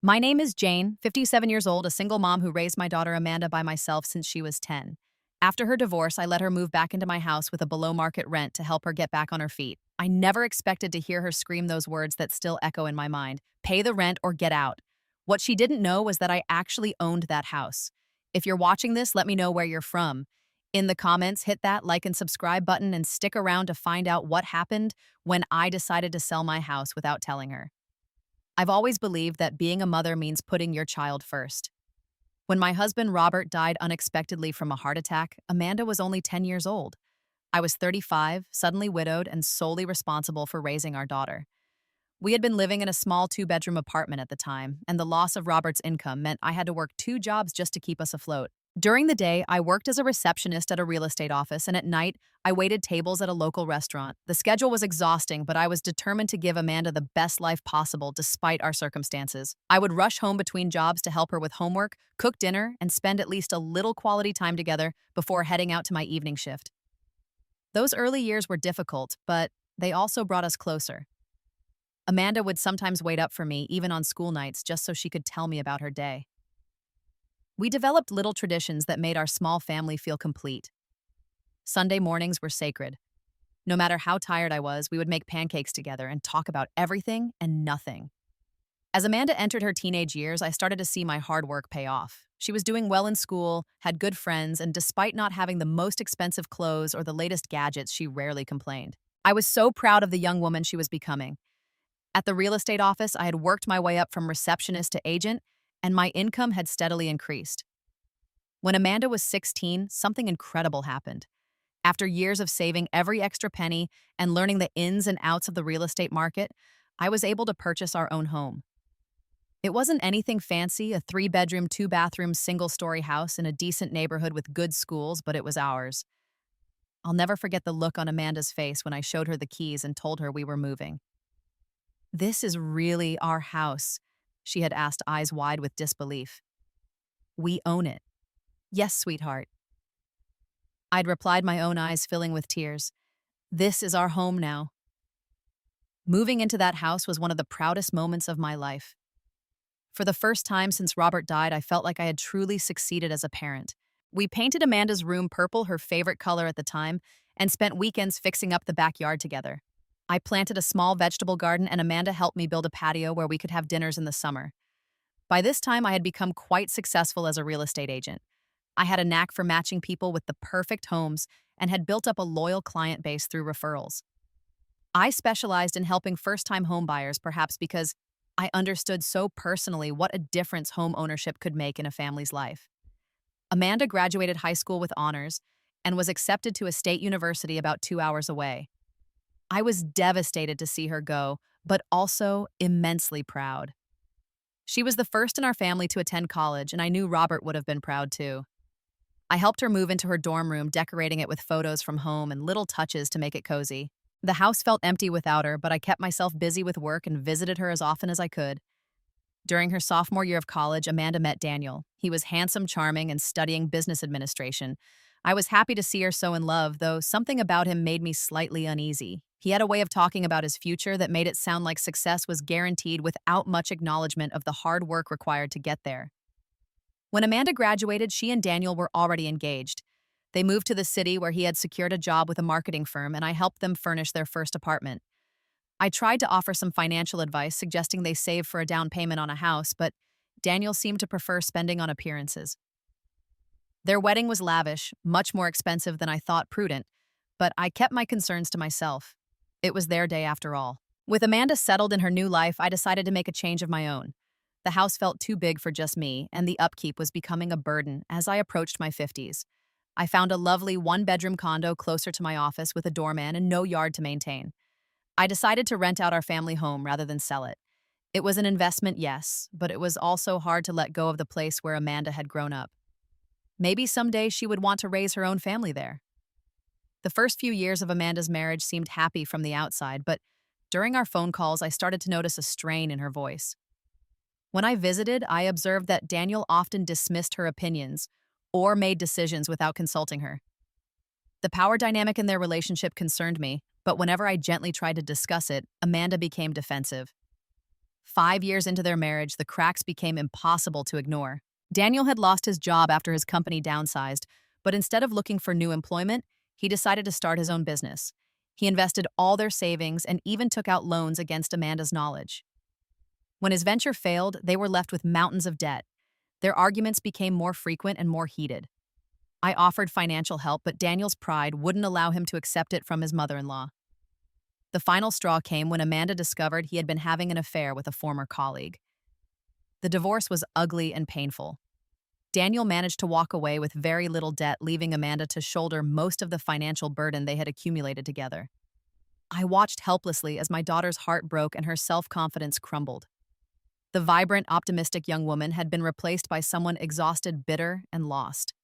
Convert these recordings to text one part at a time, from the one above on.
My name is Jane, 57 years old, a single mom who raised my daughter Amanda by myself since she was 10. After her divorce, I let her move back into my house with a below-market rent to help her get back on her feet. I never expected to hear her scream those words that still echo in my mind: pay the rent or get out. What she didn't know was that I actually owned that house. If you're watching this, let me know where you're from. In the comments, hit that like and subscribe button and stick around to find out what happened when I decided to sell my house without telling her. I've always believed that being a mother means putting your child first. When my husband Robert died unexpectedly from a heart attack, Amanda was only 10 years old. I was 35, suddenly widowed, and solely responsible for raising our daughter. We had been living in a small two-bedroom apartment at the time, and the loss of Robert's income meant I had to work two jobs just to keep us afloat. During the day, I worked as a receptionist at a real estate office, and at night, I waited tables at a local restaurant. The schedule was exhausting, but I was determined to give Amanda the best life possible despite our circumstances. I would rush home between jobs to help her with homework, cook dinner, and spend at least a little quality time together before heading out to my evening shift. Those early years were difficult, but they also brought us closer. Amanda would sometimes wait up for me, even on school nights, just so she could tell me about her day. We developed little traditions that made our small family feel complete. Sunday mornings were sacred. No matter how tired I was, we would make pancakes together and talk about everything and nothing. As Amanda entered her teenage years, I started to see my hard work pay off. She was doing well in school, had good friends, and despite not having the most expensive clothes or the latest gadgets, she rarely complained. I was so proud of the young woman she was becoming. At the real estate office, I had worked my way up from receptionist to agent, and my income had steadily increased. When Amanda was 16, something incredible happened. After years of saving every extra penny and learning the ins and outs of the real estate market, I was able to purchase our own home. It wasn't anything fancy, a 3-bedroom, 2-bathroom, single-story house in a decent neighborhood with good schools, but it was ours. I'll never forget the look on Amanda's face when I showed her the keys and told her we were moving. "This is really our house," she had asked, eyes wide with disbelief. "We own it." "Yes, sweetheart." I'd replied, my own eyes filling with tears. "This is our home now." Moving into that house was one of the proudest moments of my life. For the first time since Robert died, I felt like I had truly succeeded as a parent. We painted Amanda's room purple, her favorite color at the time, and spent weekends fixing up the backyard together. I planted a small vegetable garden, and Amanda helped me build a patio where we could have dinners in the summer. By this time, I had become quite successful as a real estate agent. I had a knack for matching people with the perfect homes and had built up a loyal client base through referrals. I specialized in helping first-time home buyers, perhaps because I understood so personally what a difference home ownership could make in a family's life. Amanda graduated high school with honors and was accepted to a state university about 2 hours away. I was devastated to see her go, but also immensely proud. She was the first in our family to attend college, and I knew Robert would have been proud too. I helped her move into her dorm room, decorating it with photos from home and little touches to make it cozy. The house felt empty without her, but I kept myself busy with work and visited her as often as I could. During her sophomore year of college, Amanda met Daniel. He was handsome, charming, and studying business administration. I was happy to see her so in love, though something about him made me slightly uneasy. He had a way of talking about his future that made it sound like success was guaranteed without much acknowledgement of the hard work required to get there. When Amanda graduated, she and Daniel were already engaged. They moved to the city where he had secured a job with a marketing firm, and I helped them furnish their first apartment. I tried to offer some financial advice, suggesting they save for a down payment on a house, but Daniel seemed to prefer spending on appearances. Their wedding was lavish, much more expensive than I thought prudent, but I kept my concerns to myself. It was their day after all. With Amanda settled in her new life, I decided to make a change of my own. The house felt too big for just me, and the upkeep was becoming a burden as I approached my 50s. I found a lovely 1-bedroom condo closer to my office with a doorman and no yard to maintain. I decided to rent out our family home rather than sell it. It was an investment, yes, but it was also hard to let go of the place where Amanda had grown up. Maybe someday she would want to raise her own family there. The first few years of Amanda's marriage seemed happy from the outside, but during our phone calls, I started to notice a strain in her voice. When I visited, I observed that Daniel often dismissed her opinions or made decisions without consulting her. The power dynamic in their relationship concerned me, but whenever I gently tried to discuss it, Amanda became defensive. 5 years into their marriage, the cracks became impossible to ignore. Daniel had lost his job after his company downsized, but instead of looking for new employment, he decided to start his own business. He invested all their savings and even took out loans against Amanda's knowledge. When his venture failed, they were left with mountains of debt. Their arguments became more frequent and more heated. I offered financial help, but Daniel's pride wouldn't allow him to accept it from his mother-in-law. The final straw came when Amanda discovered he had been having an affair with a former colleague. The divorce was ugly and painful. Daniel managed to walk away with very little debt, leaving Amanda to shoulder most of the financial burden they had accumulated together. I watched helplessly as my daughter's heart broke and her self-confidence crumbled. The vibrant, optimistic young woman had been replaced by someone exhausted, bitter, and lost.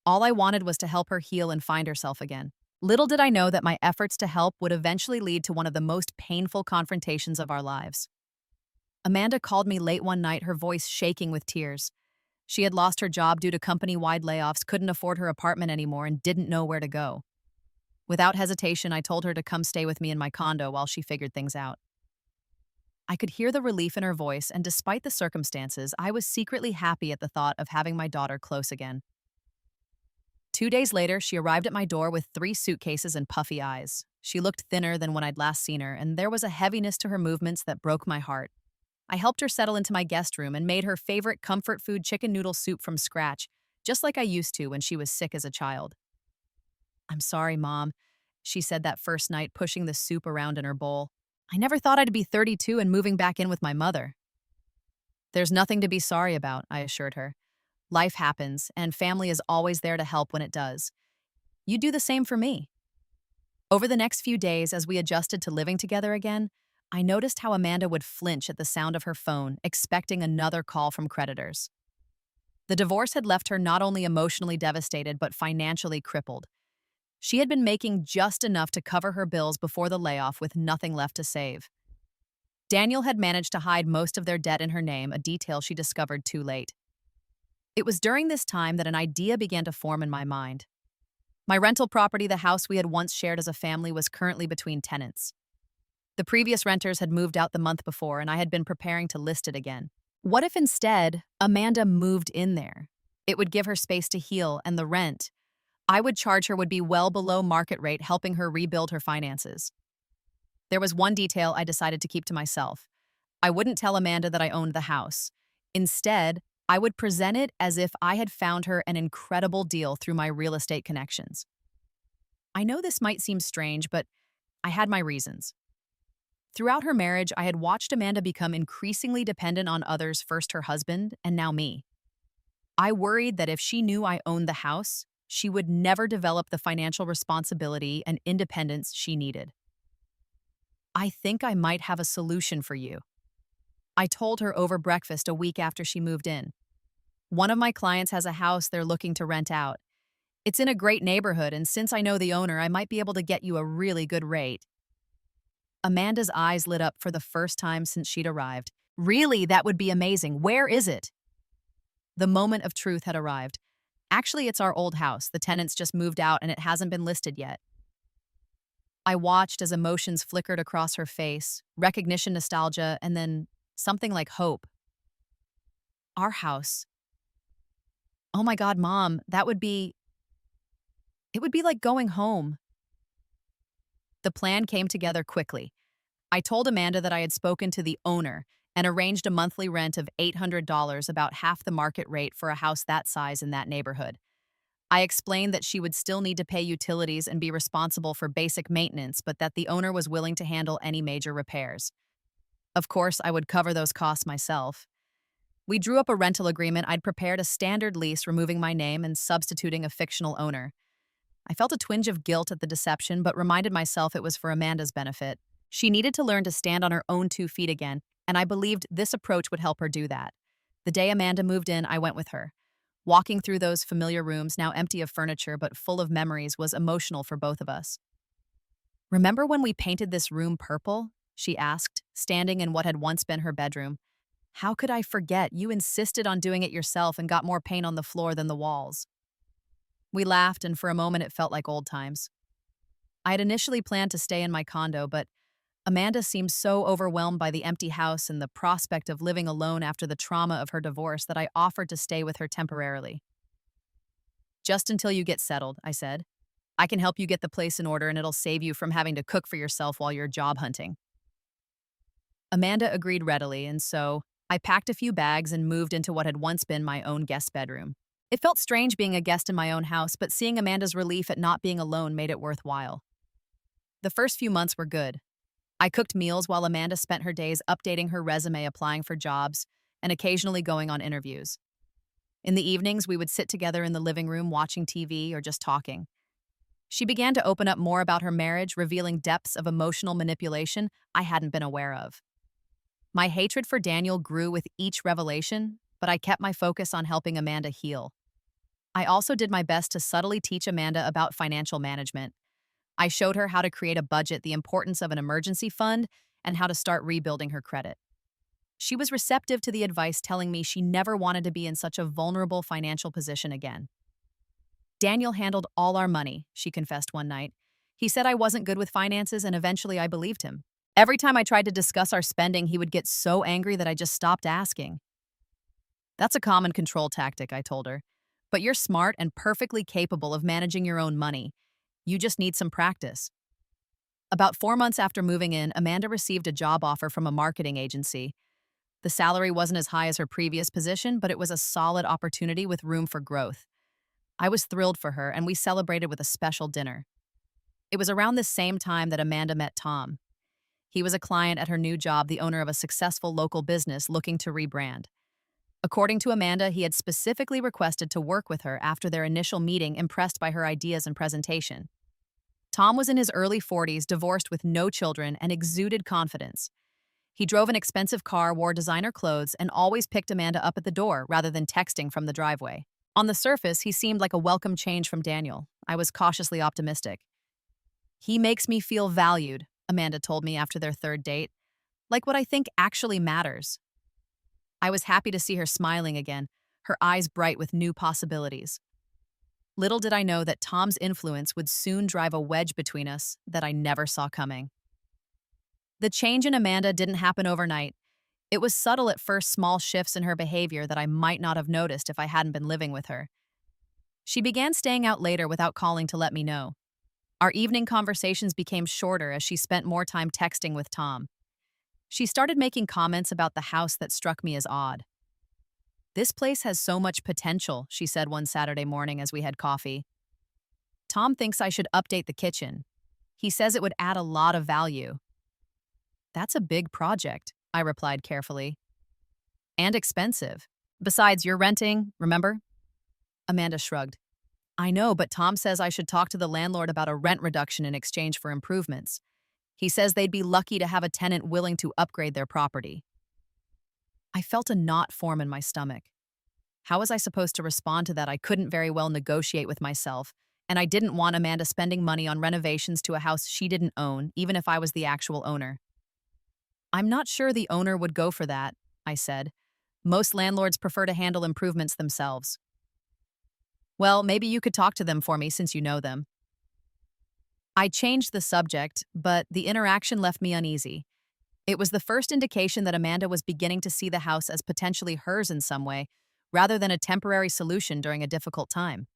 All I wanted was to help her heal and find herself again. Little did I know that my efforts to help would eventually lead to one of the most painful confrontations of our lives. Amanda called me late one night, her voice shaking with tears. She had lost her job due to company-wide layoffs, couldn't afford her apartment anymore, and didn't know where to go. Without hesitation, I told her to come stay with me in my condo while she figured things out. I could hear the relief in her voice, and despite the circumstances, I was secretly happy at the thought of having my daughter close again. 2 days later, she arrived at my door with 3 suitcases and puffy eyes. She looked thinner than when I'd last seen her, and there was a heaviness to her movements that broke my heart. I helped her settle into my guest room and made her favorite comfort food chicken noodle soup from scratch, just like I used to when she was sick as a child. "I'm sorry, Mom," she said that first night, pushing the soup around in her bowl. "I never thought I'd be 32 and moving back in with my mother." "There's nothing to be sorry about," I assured her. "Life happens, and family is always there to help when it does. You do the same for me." Over the next few days, as we adjusted to living together again, I noticed how Amanda would flinch at the sound of her phone, expecting another call from creditors. The divorce had left her not only emotionally devastated, but financially crippled. She had been making just enough to cover her bills before the layoff, with nothing left to save. Daniel had managed to hide most of their debt in her name, a detail she discovered too late. It was during this time that an idea began to form in my mind. My rental property, the house we had once shared as a family, was currently between tenants. The previous renters had moved out the month before, and I had been preparing to list it again. What if instead Amanda moved in there? It would give her space to heal, and the rent I would charge her would be well below market rate, helping her rebuild her finances. There was one detail I decided to keep to myself. I wouldn't tell Amanda that I owned the house. Instead, I would present it as if I had found her an incredible deal through my real estate connections. I know this might seem strange, but I had my reasons. Throughout her marriage, I had watched Amanda become increasingly dependent on others, first her husband and now me. I worried that if she knew I owned the house, she would never develop the financial responsibility and independence she needed. "I think I might have a solution for you," I told her over breakfast a week after she moved in. "One of my clients has a house they're looking to rent out. It's in a great neighborhood, and since I know the owner, I might be able to get you a really good rate." Amanda's eyes lit up for the first time since she'd arrived. "Really? That would be amazing. Where is it?" The moment of truth had arrived. "Actually, it's our old house. The tenants just moved out and it hasn't been listed yet." I watched as emotions flickered across her face, recognition, nostalgia, and then something like hope. "Our house. Oh my God, Mom, it would be like going home." The plan came together quickly. I told Amanda that I had spoken to the owner and arranged a monthly rent of $800, about half the market rate for a house that size in that neighborhood. I explained that she would still need to pay utilities and be responsible for basic maintenance, but that the owner was willing to handle any major repairs. Of course, I would cover those costs myself. We drew up a rental agreement. I'd prepared a standard lease, removing my name and substituting a fictional owner. I felt a twinge of guilt at the deception, but reminded myself it was for Amanda's benefit. She needed to learn to stand on her own 2 feet again, and I believed this approach would help her do that. The day Amanda moved in, I went with her. Walking through those familiar rooms, now empty of furniture but full of memories, was emotional for both of us. "Remember when we painted this room purple?" she asked, standing in what had once been her bedroom. "How could I forget? You insisted on doing it yourself and got more paint on the floor than the walls." We laughed, and for a moment it felt like old times. I had initially planned to stay in my condo, but Amanda seemed so overwhelmed by the empty house and the prospect of living alone after the trauma of her divorce that I offered to stay with her temporarily. Just until you get settled, I said. I can help you get the place in order and it'll save you from having to cook for yourself while you're job hunting. Amanda agreed readily, and so I packed a few bags and moved into what had once been my own guest bedroom. It felt strange being a guest in my own house, but seeing Amanda's relief at not being alone made it worthwhile. The first few months were good. I cooked meals while Amanda spent her days updating her resume, applying for jobs, and occasionally going on interviews. In the evenings, we would sit together in the living room watching TV or just talking. She began to open up more about her marriage, revealing depths of emotional manipulation I hadn't been aware of. My hatred for Daniel grew with each revelation, but I kept my focus on helping Amanda heal. I also did my best to subtly teach Amanda about financial management. I showed her how to create a budget, the importance of an emergency fund, and how to start rebuilding her credit. She was receptive to the advice, telling me she never wanted to be in such a vulnerable financial position again. Daniel handled all our money, she confessed one night. He said I wasn't good with finances, and eventually I believed him. Every time I tried to discuss our spending, he would get so angry that I just stopped asking. That's a common control tactic, I told her. But you're smart and perfectly capable of managing your own money. You just need some practice. About 4 months after moving in, Amanda received a job offer from a marketing agency. The salary wasn't as high as her previous position, but it was a solid opportunity with room for growth. I was thrilled for her, and we celebrated with a special dinner. It was around this same time that Amanda met Tom. He was a client at her new job, the owner of a successful local business looking to rebrand. According to Amanda, he had specifically requested to work with her after their initial meeting, impressed by her ideas and presentation. Tom was in his early 40s, divorced with no children, and exuded confidence. He drove an expensive car, wore designer clothes, and always picked Amanda up at the door rather than texting from the driveway. On the surface, he seemed like a welcome change from Daniel. I was cautiously optimistic. He makes me feel valued, Amanda told me after their third date. Like what I think actually matters. I was happy to see her smiling again, her eyes bright with new possibilities. Little did I know that Tom's influence would soon drive a wedge between us that I never saw coming. The change in Amanda didn't happen overnight. It was subtle at first, small shifts in her behavior that I might not have noticed if I hadn't been living with her. She began staying out later without calling to let me know. Our evening conversations became shorter as she spent more time texting with Tom. She started making comments about the house that struck me as odd. "This place has so much potential," she said one Saturday morning as we had coffee. "Tom thinks I should update the kitchen. He says it would add a lot of value." "That's a big project," I replied carefully. "And expensive. Besides, you're renting, remember?" Amanda shrugged. "I know, but Tom says I should talk to the landlord about a rent reduction in exchange for improvements. He says they'd be lucky to have a tenant willing to upgrade their property." I felt a knot form in my stomach. How was I supposed to respond to that? I couldn't very well negotiate with myself, and I didn't want Amanda spending money on renovations to a house she didn't own, even if I was the actual owner. "I'm not sure the owner would go for that," I said. "Most landlords prefer to handle improvements themselves." "Well, maybe you could talk to them for me since you know them." I changed the subject, but the interaction left me uneasy. It was the first indication that Amanda was beginning to see the house as potentially hers in some way, rather than a temporary solution during a difficult time.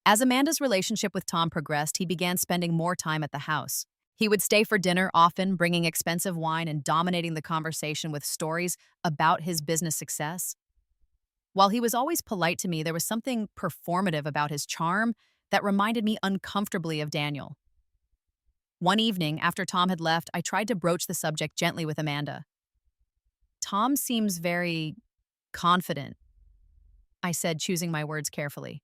As Amanda's relationship with Tom progressed, he began spending more time at the house. He would stay for dinner often, bringing expensive wine and dominating the conversation with stories about his business success. While he was always polite to me, there was something performative about his charm that reminded me uncomfortably of Daniel. One evening, after Tom had left, I tried to broach the subject gently with Amanda. "Tom seems very confident," I said, choosing my words carefully.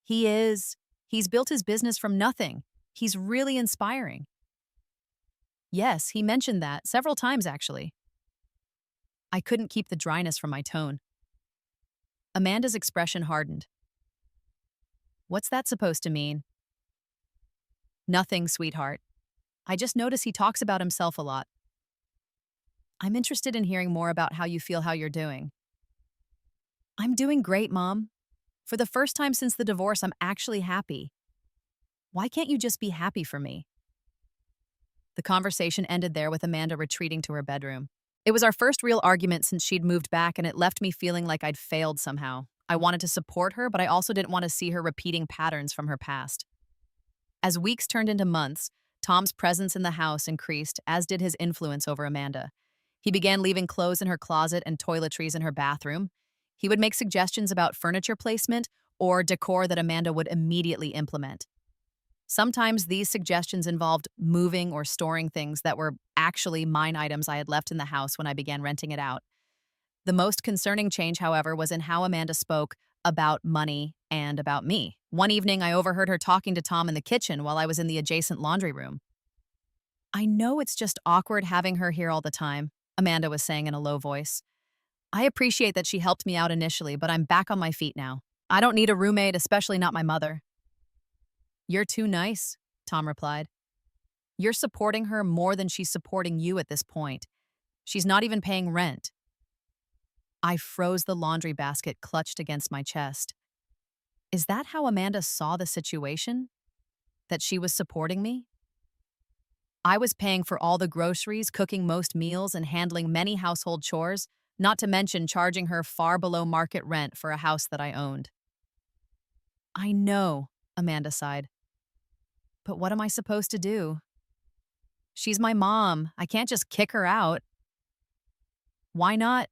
"He is. He's built his business from nothing. He's really inspiring." "Yes, he mentioned that several times, actually." I couldn't keep the dryness from my tone. Amanda's expression hardened. "What's that supposed to mean?" "Nothing, sweetheart. I just notice he talks about himself a lot." "I'm interested in hearing more about how you feel, how you're doing." "I'm doing great, Mom. For the first time since the divorce, I'm actually happy." "Why can't you just be happy for me?" The conversation ended there with Amanda retreating to her bedroom. It was our first real argument since she'd moved back, and it left me feeling like I'd failed somehow. I wanted to support her, but I also didn't want to see her repeating patterns from her past. As weeks turned into months, Tom's presence in the house increased, as did his influence over Amanda. He began leaving clothes in her closet and toiletries in her bathroom. He would make suggestions about furniture placement or decor that Amanda would immediately implement. Sometimes these suggestions involved moving or storing things that were actually mine items I had left in the house when I began renting it out. The most concerning change, however, was in how Amanda spoke about money and about me. One evening, I overheard her talking to Tom in the kitchen while I was in the adjacent laundry room. "I know it's just awkward having her here all the time," Amanda was saying in a low voice. "I appreciate that she helped me out initially, but I'm back on my feet now. I don't need a roommate, especially not my mother." "You're too nice," Tom replied. "You're supporting her more than she's supporting you at this point. She's not even paying rent." I froze, the laundry basket clutched against my chest. Is that how Amanda saw the situation? That she was supporting me? I was paying for all the groceries, cooking most meals, and handling many household chores, not to mention charging her far below market rent for a house that I owned. "I know," Amanda sighed. "But what am I supposed to do? She's my mom. I can't just kick her out." "Why not?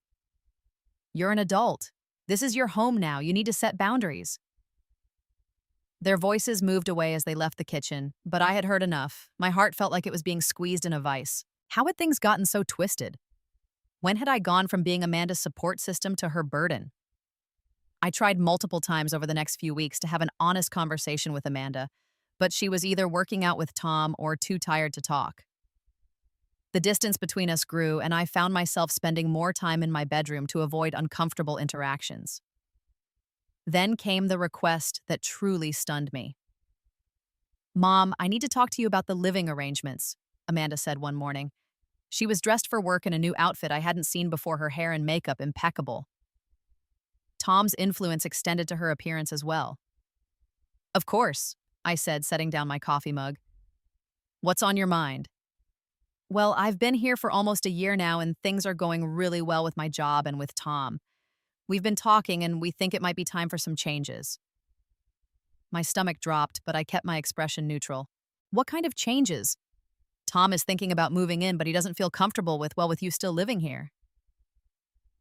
You're an adult. This is your home now. You need to set boundaries." Their voices moved away as they left the kitchen, but I had heard enough. My heart felt like it was being squeezed in a vice. How had things gotten so twisted? When had I gone from being Amanda's support system to her burden? I tried multiple times over the next few weeks to have an honest conversation with Amanda, but she was either working out with Tom or too tired to talk. The distance between us grew, and I found myself spending more time in my bedroom to avoid uncomfortable interactions. Then came the request that truly stunned me. "Mom, I need to talk to you about the living arrangements," Amanda said one morning. She was dressed for work in a new outfit I hadn't seen before, her hair and makeup impeccable. Tom's influence extended to her appearance as well. "Of course," I said, setting down my coffee mug. "What's on your mind?" "Well, I've been here for almost a year now, and things are going really well with my job and with Tom. We've been talking, and we think it might be time for some changes." My stomach dropped, but I kept my expression neutral. "What kind of changes?" "Tom is thinking about moving in, but he doesn't feel comfortable with you still living here."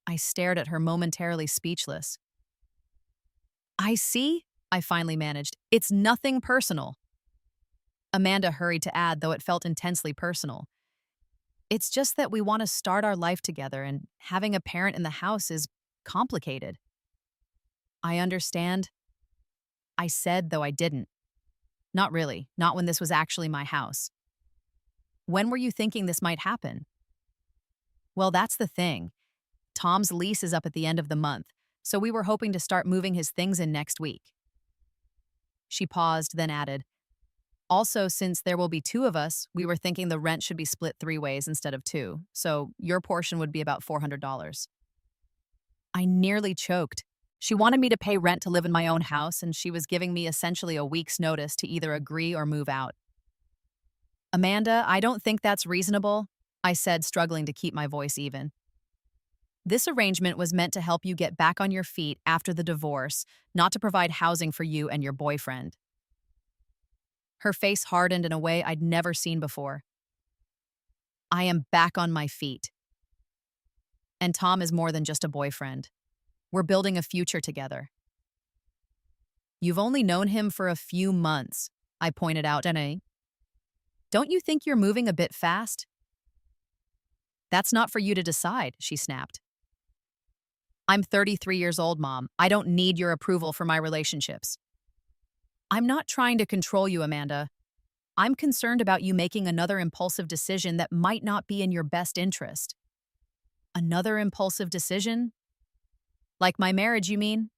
I stared at her, momentarily speechless. "I see," I finally managed. "It's nothing personal." Amanda hurried to add, though it felt intensely personal. "It's just that we want to start our life together, and having a parent in the house is complicated." "I understand," I said, though I didn't. "Not really, not when this was actually my house." "When were you thinking this might happen?" "Well, that's the thing. Tom's lease is up at the end of the month, so we were hoping to start moving his things in next week." She paused, then added, "Also, since there will be two of us, we were thinking the rent should be split 3 ways instead of two, so your portion would be about $400. I nearly choked. She wanted me to pay rent to live in my own house, and she was giving me essentially a week's notice to either agree or move out. "Amanda, I don't think that's reasonable," I said, struggling to keep my voice even. "This arrangement was meant to help you get back on your feet after the divorce, not to provide housing for you and your boyfriend." Her face hardened in a way I'd never seen before. "I am back on my feet. And Tom is more than just a boyfriend. We're building a future together." "You've only known him for a few months," I pointed out. "Jenny, don't you think you're moving a bit fast?" "That's not for you to decide," she snapped. "I'm 33 years old, Mom. I don't need your approval for my relationships." "I'm not trying to control you, Amanda. I'm concerned about you making another impulsive decision that might not be in your best interest." "Another impulsive decision? Like my marriage, you mean?"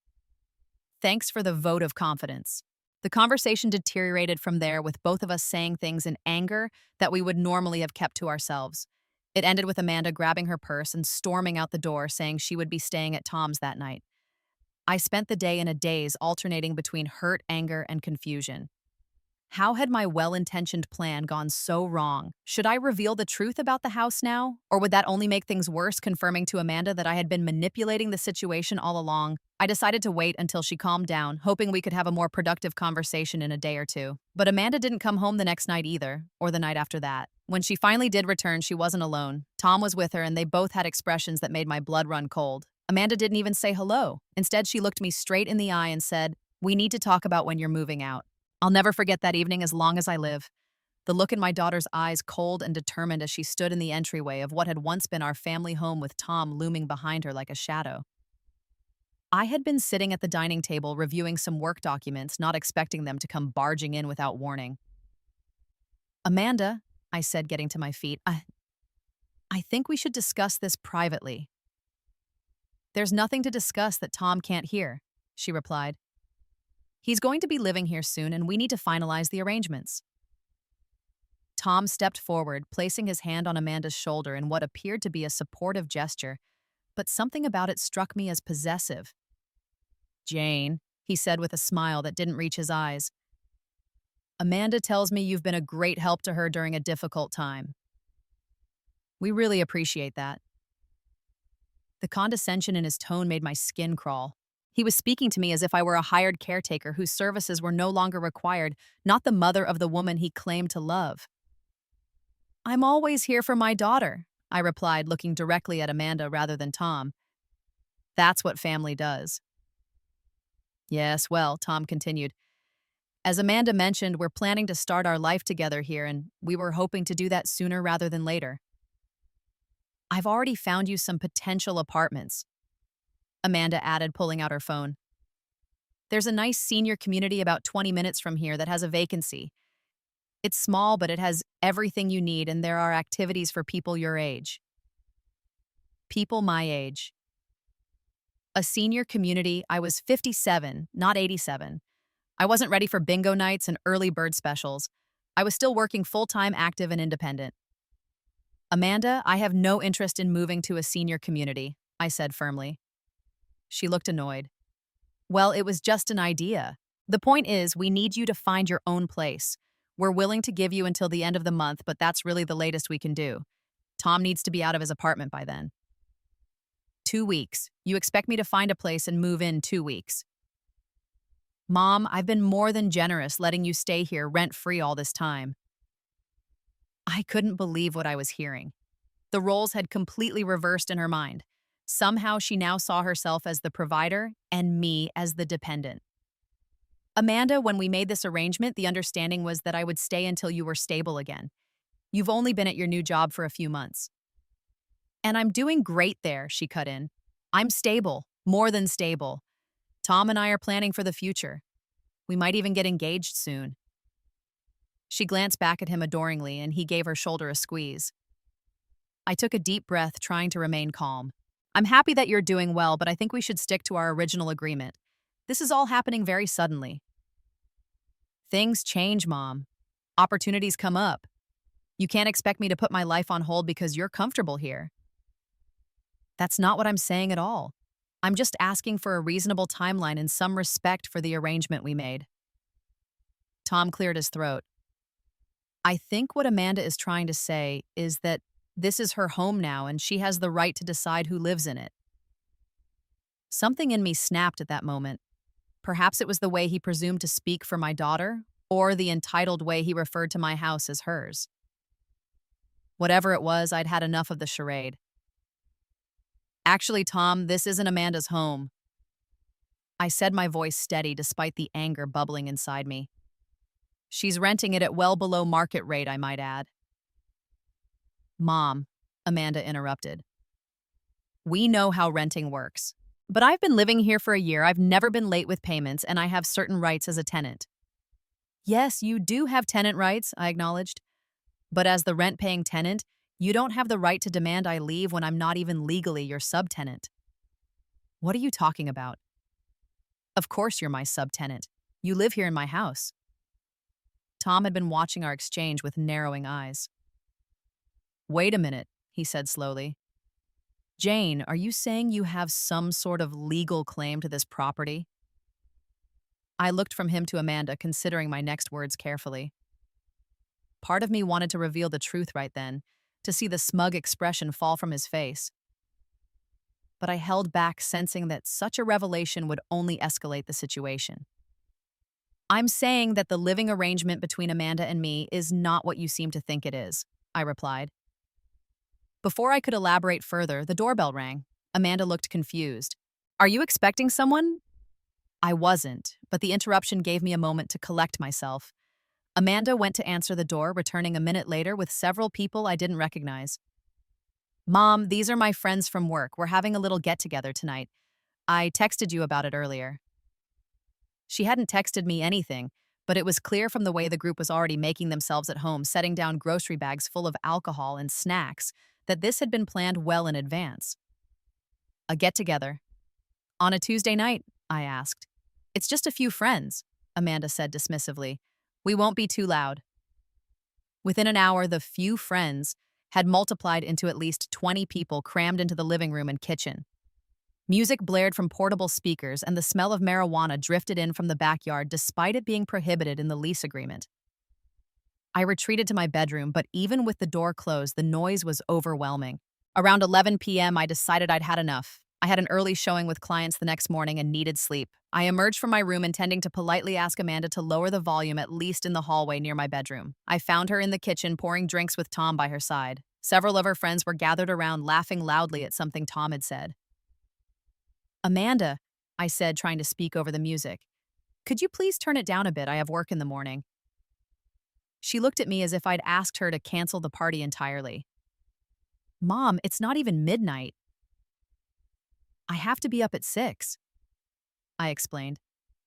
Thanks for the vote of confidence. The conversation deteriorated from there, with both of us saying things in anger that we would normally have kept to ourselves. It ended with Amanda grabbing her purse and storming out the door, saying she would be staying at Tom's that night. I spent the day in a daze, alternating between hurt, anger, and confusion. How had my well-intentioned plan gone so wrong? Should I reveal the truth about the house now? Or would that only make things worse, confirming to Amanda that I had been manipulating the situation all along? I decided to wait until she calmed down, hoping we could have a more productive conversation in a day or two. But Amanda didn't come home the next night either, or the night after that. When she finally did return, she wasn't alone. Tom was with her, and they both had expressions that made my blood run cold. Amanda didn't even say hello. Instead, she looked me straight in the eye and said, "We need to talk about when you're moving out." I'll never forget that evening as long as I live. The look in my daughter's eyes, cold and determined as she stood in the entryway of what had once been our family home with Tom looming behind her like a shadow. I had been sitting at the dining table reviewing some work documents, not expecting them to come barging in without warning. "Amanda," I said, getting to my feet, I think we should discuss this privately." "There's nothing to discuss that Tom can't hear," she replied. "He's going to be living here soon, and we need to finalize the arrangements." Tom stepped forward, placing his hand on Amanda's shoulder in what appeared to be a supportive gesture, but something about it struck me as possessive. "Jane," he said with a smile that didn't reach his eyes, "Amanda tells me you've been a great help to her during a difficult time. We really appreciate that." The condescension in his tone made my skin crawl. He was speaking to me as if I were a hired caretaker whose services were no longer required, not the mother of the woman he claimed to love. "I'm always here for my daughter," I replied, looking directly at Amanda rather than Tom. "That's what family does." "Yes, well," Tom continued, "as Amanda mentioned, we're planning to start our life together here, and we were hoping to do that sooner rather than later. I've already found you some potential apartments," Amanda added, pulling out her phone. "There's a nice senior community about 20 minutes from here that has a vacancy. It's small, but it has everything you need, and there are activities for people your age." People my age. A senior community. I was 57, not 87. I wasn't ready for bingo nights and early bird specials. I was still working full-time, active, and independent. "Amanda, I have no interest in moving to a senior community," I said firmly. She looked annoyed. "Well, it was just an idea. The point is, we need you to find your own place. We're willing to give you until the end of the month, but that's really the latest we can do. Tom needs to be out of his apartment by then." 2 weeks. You expect me to find a place and move in 2 weeks? "Mom, I've been more than generous letting you stay here rent-free all this time." I couldn't believe what I was hearing. The roles had completely reversed in her mind. Somehow she now saw herself as the provider and me as the dependent. "Amanda, when we made this arrangement, the understanding was that I would stay until you were stable again. You've only been at your new job for a few months." "And I'm doing great there," she cut in. "I'm stable, more than stable. Tom and I are planning for the future. We might even get engaged soon." She glanced back at him adoringly, and he gave her shoulder a squeeze. I took a deep breath, trying to remain calm. "I'm happy that you're doing well, but I think we should stick to our original agreement. This is all happening very suddenly." "Things change, Mom. Opportunities come up. You can't expect me to put my life on hold because you're comfortable here." "That's not what I'm saying at all. I'm just asking for a reasonable timeline and some respect for the arrangement we made." Tom cleared his throat. "I think what Amanda is trying to say is that this is her home now and she has the right to decide who lives in it." Something in me snapped at that moment. Perhaps it was the way he presumed to speak for my daughter, or the entitled way he referred to my house as hers. Whatever it was, I'd had enough of the charade. "Actually, Tom, this isn't Amanda's home." I said, my voice steady despite the anger bubbling inside me. "She's renting it at well below market rate, I might add." "Mom," Amanda interrupted, "we know how renting works. But I've been living here for a year, I've never been late with payments, and I have certain rights as a tenant." "Yes, you do have tenant rights," I acknowledged. "But as the rent-paying tenant, you don't have the right to demand I leave when I'm not even legally your subtenant." "What are you talking about?" "Of course you're my subtenant. You live here in my house." Tom had been watching our exchange with narrowing eyes. "Wait a minute," he said slowly. "Jane, are you saying you have some sort of legal claim to this property?" I looked from him to Amanda, considering my next words carefully. Part of me wanted to reveal the truth right then, to see the smug expression fall from his face. But I held back, sensing that such a revelation would only escalate the situation. I'm saying that the living arrangement between Amanda and me is not what you seem to think it is, I replied. Before I could elaborate further, the doorbell rang. Amanda looked confused. Are you expecting someone? I wasn't, but the interruption gave me a moment to collect myself. Amanda went to answer the door, returning a minute later with several people I didn't recognize. Mom, these are my friends from work. We're having a little get-together tonight. I texted you about it earlier. She hadn't texted me anything, but it was clear from the way the group was already making themselves at home, setting down grocery bags full of alcohol and snacks, that this had been planned well in advance. A get-together. On a Tuesday night? I asked. It's just a few friends, Amanda said dismissively. We won't be too loud. Within an hour, the few friends had multiplied into at least 20 people crammed into the living room and kitchen. Music blared from portable speakers, and the smell of marijuana drifted in from the backyard despite it being prohibited in the lease agreement. I retreated to my bedroom, but even with the door closed, the noise was overwhelming. Around 11 p.m., I decided I'd had enough. I had an early showing with clients the next morning and needed sleep. I emerged from my room intending to politely ask Amanda to lower the volume, at least in the hallway near my bedroom. I found her in the kitchen pouring drinks with Tom by her side. Several of her friends were gathered around, laughing loudly at something Tom had said. Amanda, I said, trying to speak over the music. Could you please turn it down a bit? I have work in the morning. She looked at me as if I'd asked her to cancel the party entirely. Mom, it's not even midnight. I have to be up at 6, I explained.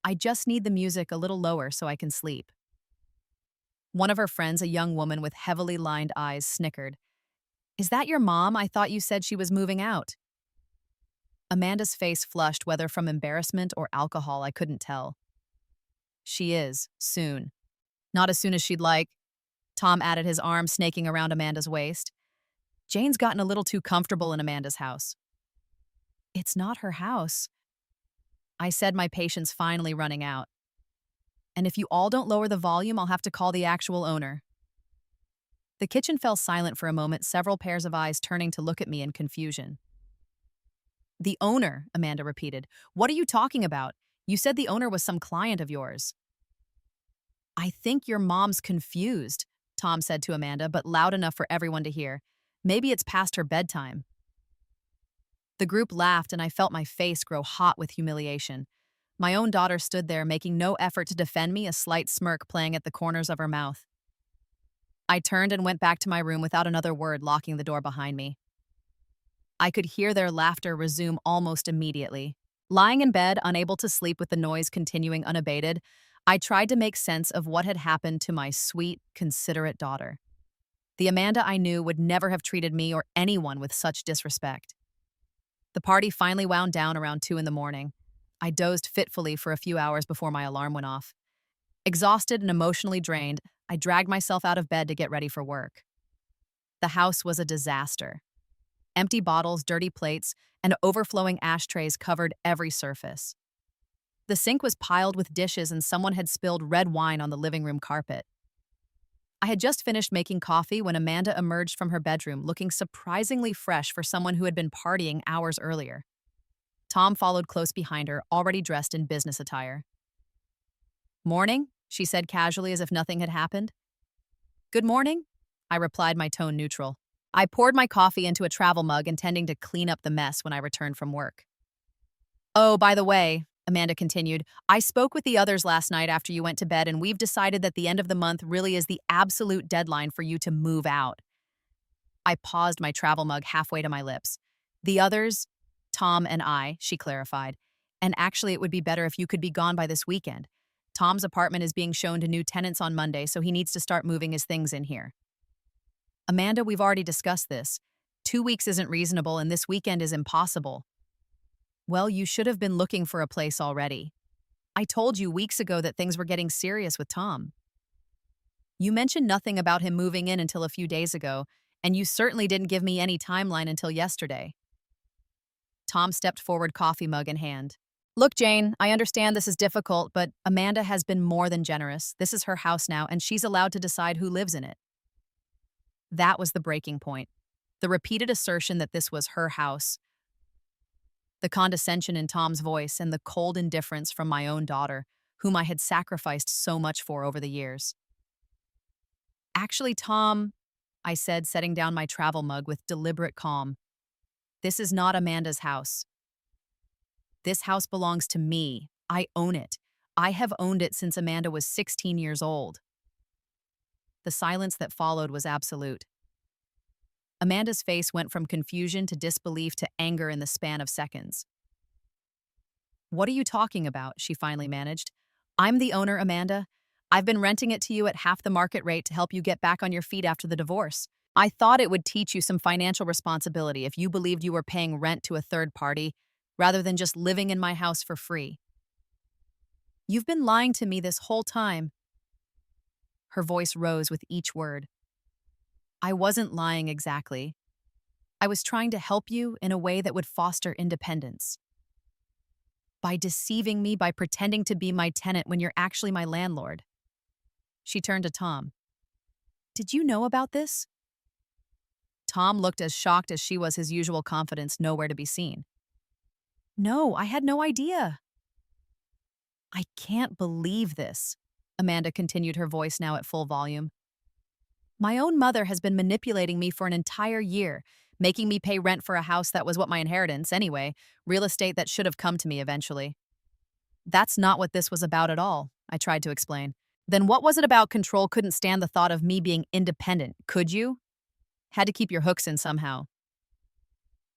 I just need the music a little lower so I can sleep. One of her friends, a young woman with heavily lined eyes, snickered. Is that your mom? I thought you said she was moving out. Amanda's face flushed, whether from embarrassment or alcohol, I couldn't tell. She is, soon. Not as soon as she'd like. Tom added, his arm snaking around Amanda's waist. Jane's gotten a little too comfortable in Amanda's house. It's not her house, I said, my patience finally running out. And if you all don't lower the volume, I'll have to call the actual owner. The kitchen fell silent for a moment, several pairs of eyes turning to look at me in confusion. The owner, Amanda repeated. What are you talking about? You said the owner was some client of yours. I think your mom's confused, Tom said to Amanda, but loud enough for everyone to hear. Maybe it's past her bedtime. The group laughed, and I felt my face grow hot with humiliation. My own daughter stood there, making no effort to defend me, a slight smirk playing at the corners of her mouth. I turned and went back to my room without another word, locking the door behind me. I could hear their laughter resume almost immediately. Lying in bed, unable to sleep with the noise continuing unabated, I tried to make sense of what had happened to my sweet, considerate daughter. The Amanda I knew would never have treated me or anyone with such disrespect. The party finally wound down around 2 a.m. I dozed fitfully for a few hours before my alarm went off. Exhausted and emotionally drained, I dragged myself out of bed to get ready for work. The house was a disaster. Empty bottles, dirty plates, and overflowing ashtrays covered every surface. The sink was piled with dishes, and someone had spilled red wine on the living room carpet. I had just finished making coffee when Amanda emerged from her bedroom, looking surprisingly fresh for someone who had been partying hours earlier. Tom followed close behind her, already dressed in business attire. Morning, she said casually as if nothing had happened. Good morning, I replied, my tone neutral. I poured my coffee into a travel mug, intending to clean up the mess when I returned from work. Oh, by the way, Amanda continued, I spoke with the others last night after you went to bed, and we've decided that the end of the month really is the absolute deadline for you to move out. I paused, my travel mug halfway to my lips. The others? Tom and I, she clarified. And actually, it would be better if you could be gone by this weekend. Tom's apartment is being shown to new tenants on Monday, so he needs to start moving his things in here. Amanda, we've already discussed this. 2 weeks isn't reasonable, and this weekend is impossible. Well, you should have been looking for a place already. I told you weeks ago that things were getting serious with Tom. You mentioned nothing about him moving in until a few days ago, and you certainly didn't give me any timeline until yesterday. Tom stepped forward, coffee mug in hand. Look, Jane, I understand this is difficult, but Amanda has been more than generous. This is her house now, and she's allowed to decide who lives in it. That was the breaking point. The repeated assertion that this was her house, the condescension in Tom's voice, and the cold indifference from my own daughter, whom I had sacrificed so much for over the years. Actually, Tom, I said, setting down my travel mug with deliberate calm, this is not Amanda's house. This house belongs to me. I own it. I have owned it since Amanda was 16 years old. The silence that followed was absolute. Amanda's face went from confusion to disbelief to anger in the span of seconds. What are you talking about? She finally managed. I'm the owner, Amanda. I've been renting it to you at half the market rate to help you get back on your feet after the divorce. I thought it would teach you some financial responsibility if you believed you were paying rent to a third party rather than just living in my house for free. You've been lying to me this whole time. Her voice rose with each word. I wasn't lying exactly. I was trying to help you in a way that would foster independence. By deceiving me by pretending to be my tenant when you're actually my landlord. She turned to Tom. Did you know about this? Tom looked as shocked as she was, his usual confidence nowhere to be seen. No, I had no idea. I can't believe this, Amanda continued, her voice now at full volume. My own mother has been manipulating me for an entire year, making me pay rent for a house that was what my inheritance, anyway, real estate that should have come to me eventually. That's not what this was about at all, I tried to explain. Then what was it about control couldn't stand the thought of me being independent, could you? Had to keep your hooks in somehow.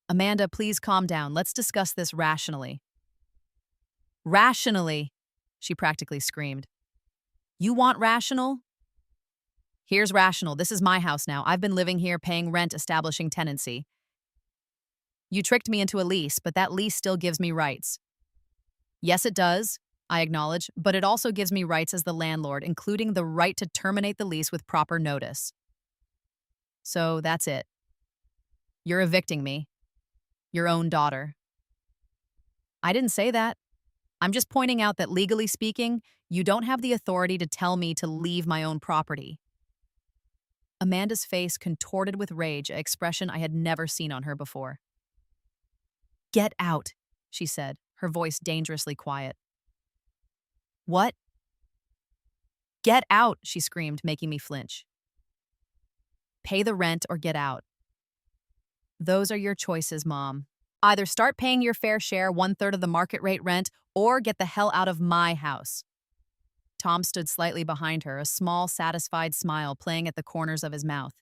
Amanda, please calm down. Let's discuss this rationally. Rationally, she practically screamed. You want rational? Here's rational. This is my house now. I've been living here, paying rent, establishing tenancy. You tricked me into a lease, but that lease still gives me rights. Yes, it does, I acknowledge, but it also gives me rights as the landlord, including the right to terminate the lease with proper notice. So that's it. You're evicting me. Your own daughter. I didn't say that. I'm just pointing out that legally speaking, you don't have the authority to tell me to leave my own property. Amanda's face contorted with rage, an expression I had never seen on her before. Get out, she said, her voice dangerously quiet. What? Get out, she screamed, making me flinch. Pay the rent or get out. Those are your choices, Mom. Either start paying your fair share, 1/3 of the market rate rent, or get the hell out of my house. Tom stood slightly behind her, a small, satisfied smile playing at the corners of his mouth.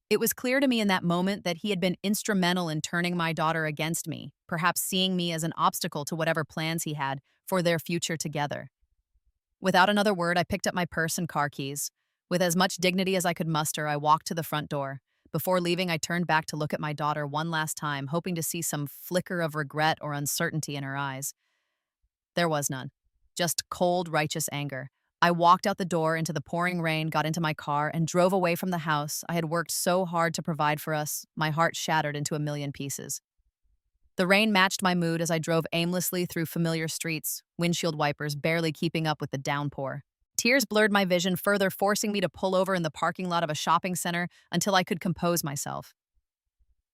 It was clear to me in that moment that he had been instrumental in turning my daughter against me, perhaps seeing me as an obstacle to whatever plans he had for their future together. Without another word, I picked up my purse and car keys. With as much dignity as I could muster, I walked to the front door. Before leaving, I turned back to look at my daughter one last time, hoping to see some flicker of regret or uncertainty in her eyes. There was none. Just cold, righteous anger. I walked out the door into the pouring rain, got into my car, and drove away from the house I had worked so hard to provide for us, my heart shattered into a million pieces. The rain matched my mood as I drove aimlessly through familiar streets, windshield wipers barely keeping up with the downpour. Tears blurred my vision, further forcing me to pull over in the parking lot of a shopping center until I could compose myself.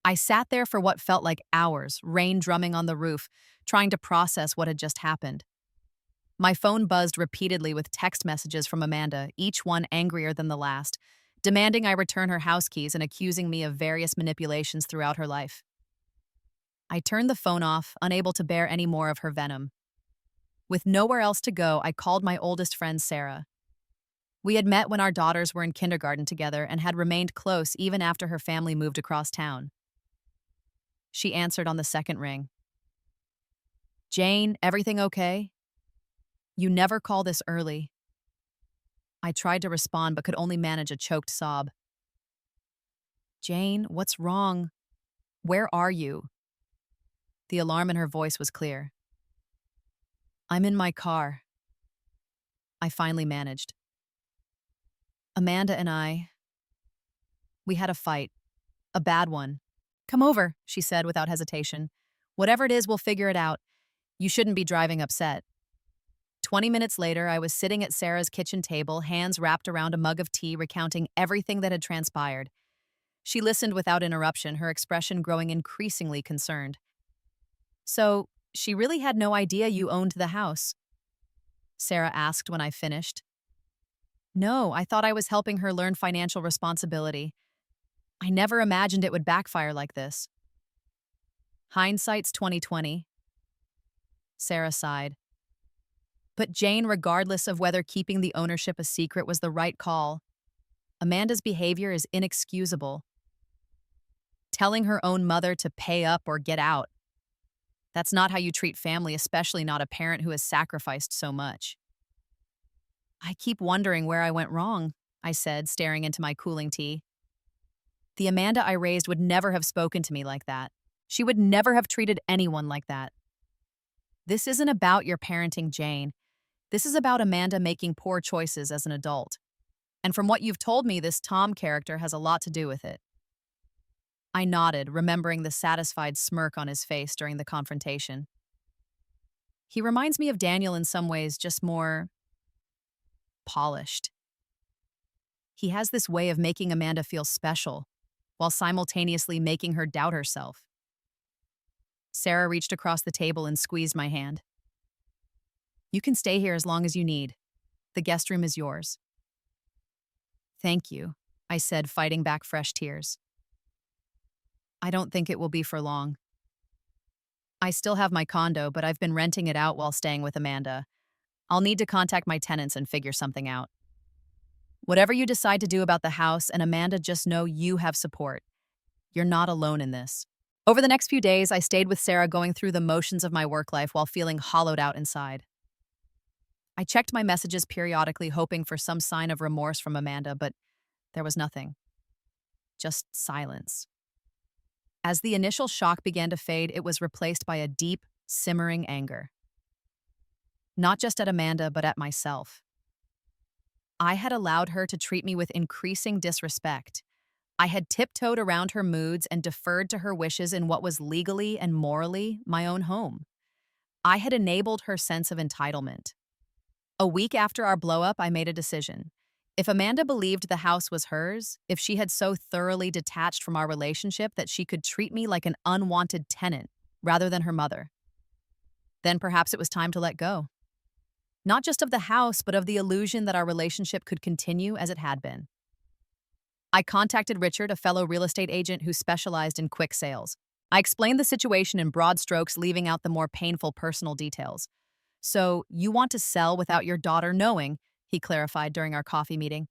I sat there for what felt like hours, rain drumming on the roof, trying to process what had just happened. My phone buzzed repeatedly with text messages from Amanda, each one angrier than the last, demanding I return her house keys and accusing me of various manipulations throughout her life. I turned the phone off, unable to bear any more of her venom. With nowhere else to go, I called my oldest friend, Sarah. We had met when our daughters were in kindergarten together and had remained close even after her family moved across town. She answered on the second ring. Jane, everything okay? You never call this early. I tried to respond but could only manage a choked sob. Jane, what's wrong? Where are you? The alarm in her voice was clear. I'm in my car. I finally managed. Amanda and we had a fight. A bad one. Come over, she said without hesitation. Whatever it is, we'll figure it out. You shouldn't be driving upset. 20 minutes later, I was sitting at Sarah's kitchen table, hands wrapped around a mug of tea, recounting everything that had transpired. She listened without interruption, her expression growing increasingly concerned. So, she really had no idea you owned the house? Sarah asked when I finished. No, I thought I was helping her learn financial responsibility. I never imagined it would backfire like this. Hindsight's 2020. Sarah sighed. But Jane, regardless of whether keeping the ownership a secret was the right call, Amanda's behavior is inexcusable. Telling her own mother to pay up or get out. That's not how you treat family, especially not a parent who has sacrificed so much. I keep wondering where I went wrong, I said, staring into my cooling tea. The Amanda I raised would never have spoken to me like that. She would never have treated anyone like that. This isn't about your parenting, Jane. This is about Amanda making poor choices as an adult. And from what you've told me, this Tom character has a lot to do with it. I nodded, remembering the satisfied smirk on his face during the confrontation. He reminds me of Daniel in some ways, just more polished. He has this way of making Amanda feel special, while simultaneously making her doubt herself. Sarah reached across the table and squeezed my hand. You can stay here as long as you need. The guest room is yours. Thank you, I said, fighting back fresh tears. I don't think it will be for long. I still have my condo, but I've been renting it out while staying with Amanda. I'll need to contact my tenants and figure something out. Whatever you decide to do about the house and Amanda, just know you have support. You're not alone in this. Over the next few days, I stayed with Sarah, going through the motions of my work life while feeling hollowed out inside. I checked my messages periodically, hoping for some sign of remorse from Amanda, but there was nothing. Just silence. As the initial shock began to fade, it was replaced by a deep, simmering anger. Not just at Amanda, but at myself. I had allowed her to treat me with increasing disrespect. I had tiptoed around her moods and deferred to her wishes in what was legally and morally my own home. I had enabled her sense of entitlement. A week after our blow-up, I made a decision. If Amanda believed the house was hers, if she had so thoroughly detached from our relationship that she could treat me like an unwanted tenant rather than her mother, then perhaps it was time to let go. Not just of the house, but of the illusion that our relationship could continue as it had been. I contacted Richard, a fellow real estate agent who specialized in quick sales. I explained the situation in broad strokes, leaving out the more painful personal details. So, you want to sell without your daughter knowing, he clarified during our coffee meeting.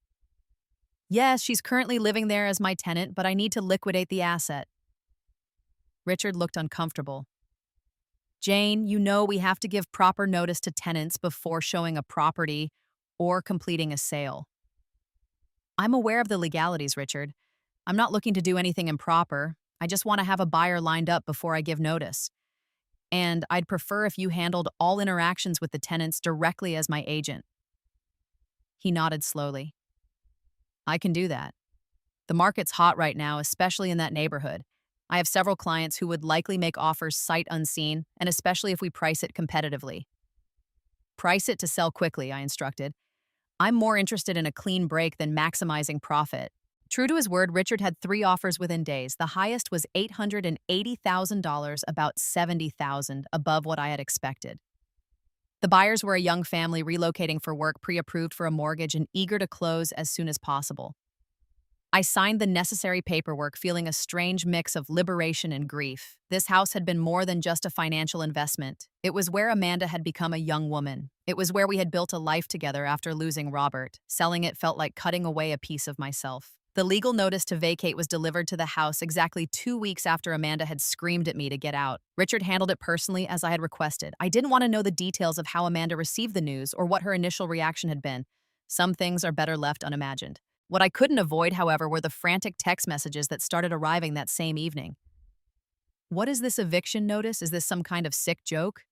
Yes, she's currently living there as my tenant, but I need to liquidate the asset. Richard looked uncomfortable. Jane, you know we have to give proper notice to tenants before showing a property or completing a sale. I'm aware of the legalities, Richard. I'm not looking to do anything improper. I just want to have a buyer lined up before I give notice. And I'd prefer if you handled all interactions with the tenants directly as my agent. He nodded slowly. I can do that. The market's hot right now, especially in that neighborhood. I have several clients who would likely make offers sight unseen, and especially if we price it competitively. Price it to sell quickly, I instructed. I'm more interested in a clean break than maximizing profit. True to his word, Richard had 3 offers within days. The highest was $880,000, about $70,000 above what I had expected. The buyers were a young family relocating for work, pre-approved for a mortgage, and eager to close as soon as possible. I signed the necessary paperwork, feeling a strange mix of liberation and grief. This house had been more than just a financial investment. It was where Amanda had become a young woman. It was where we had built a life together after losing Robert. Selling it felt like cutting away a piece of myself. The legal notice to vacate was delivered to the house exactly 2 weeks after Amanda had screamed at me to get out. Richard handled it personally as I had requested. I didn't want to know the details of how Amanda received the news or what her initial reaction had been. Some things are better left unimagined. What I couldn't avoid, however, were the frantic text messages that started arriving that same evening. What is this eviction notice? Is this some kind of sick joke?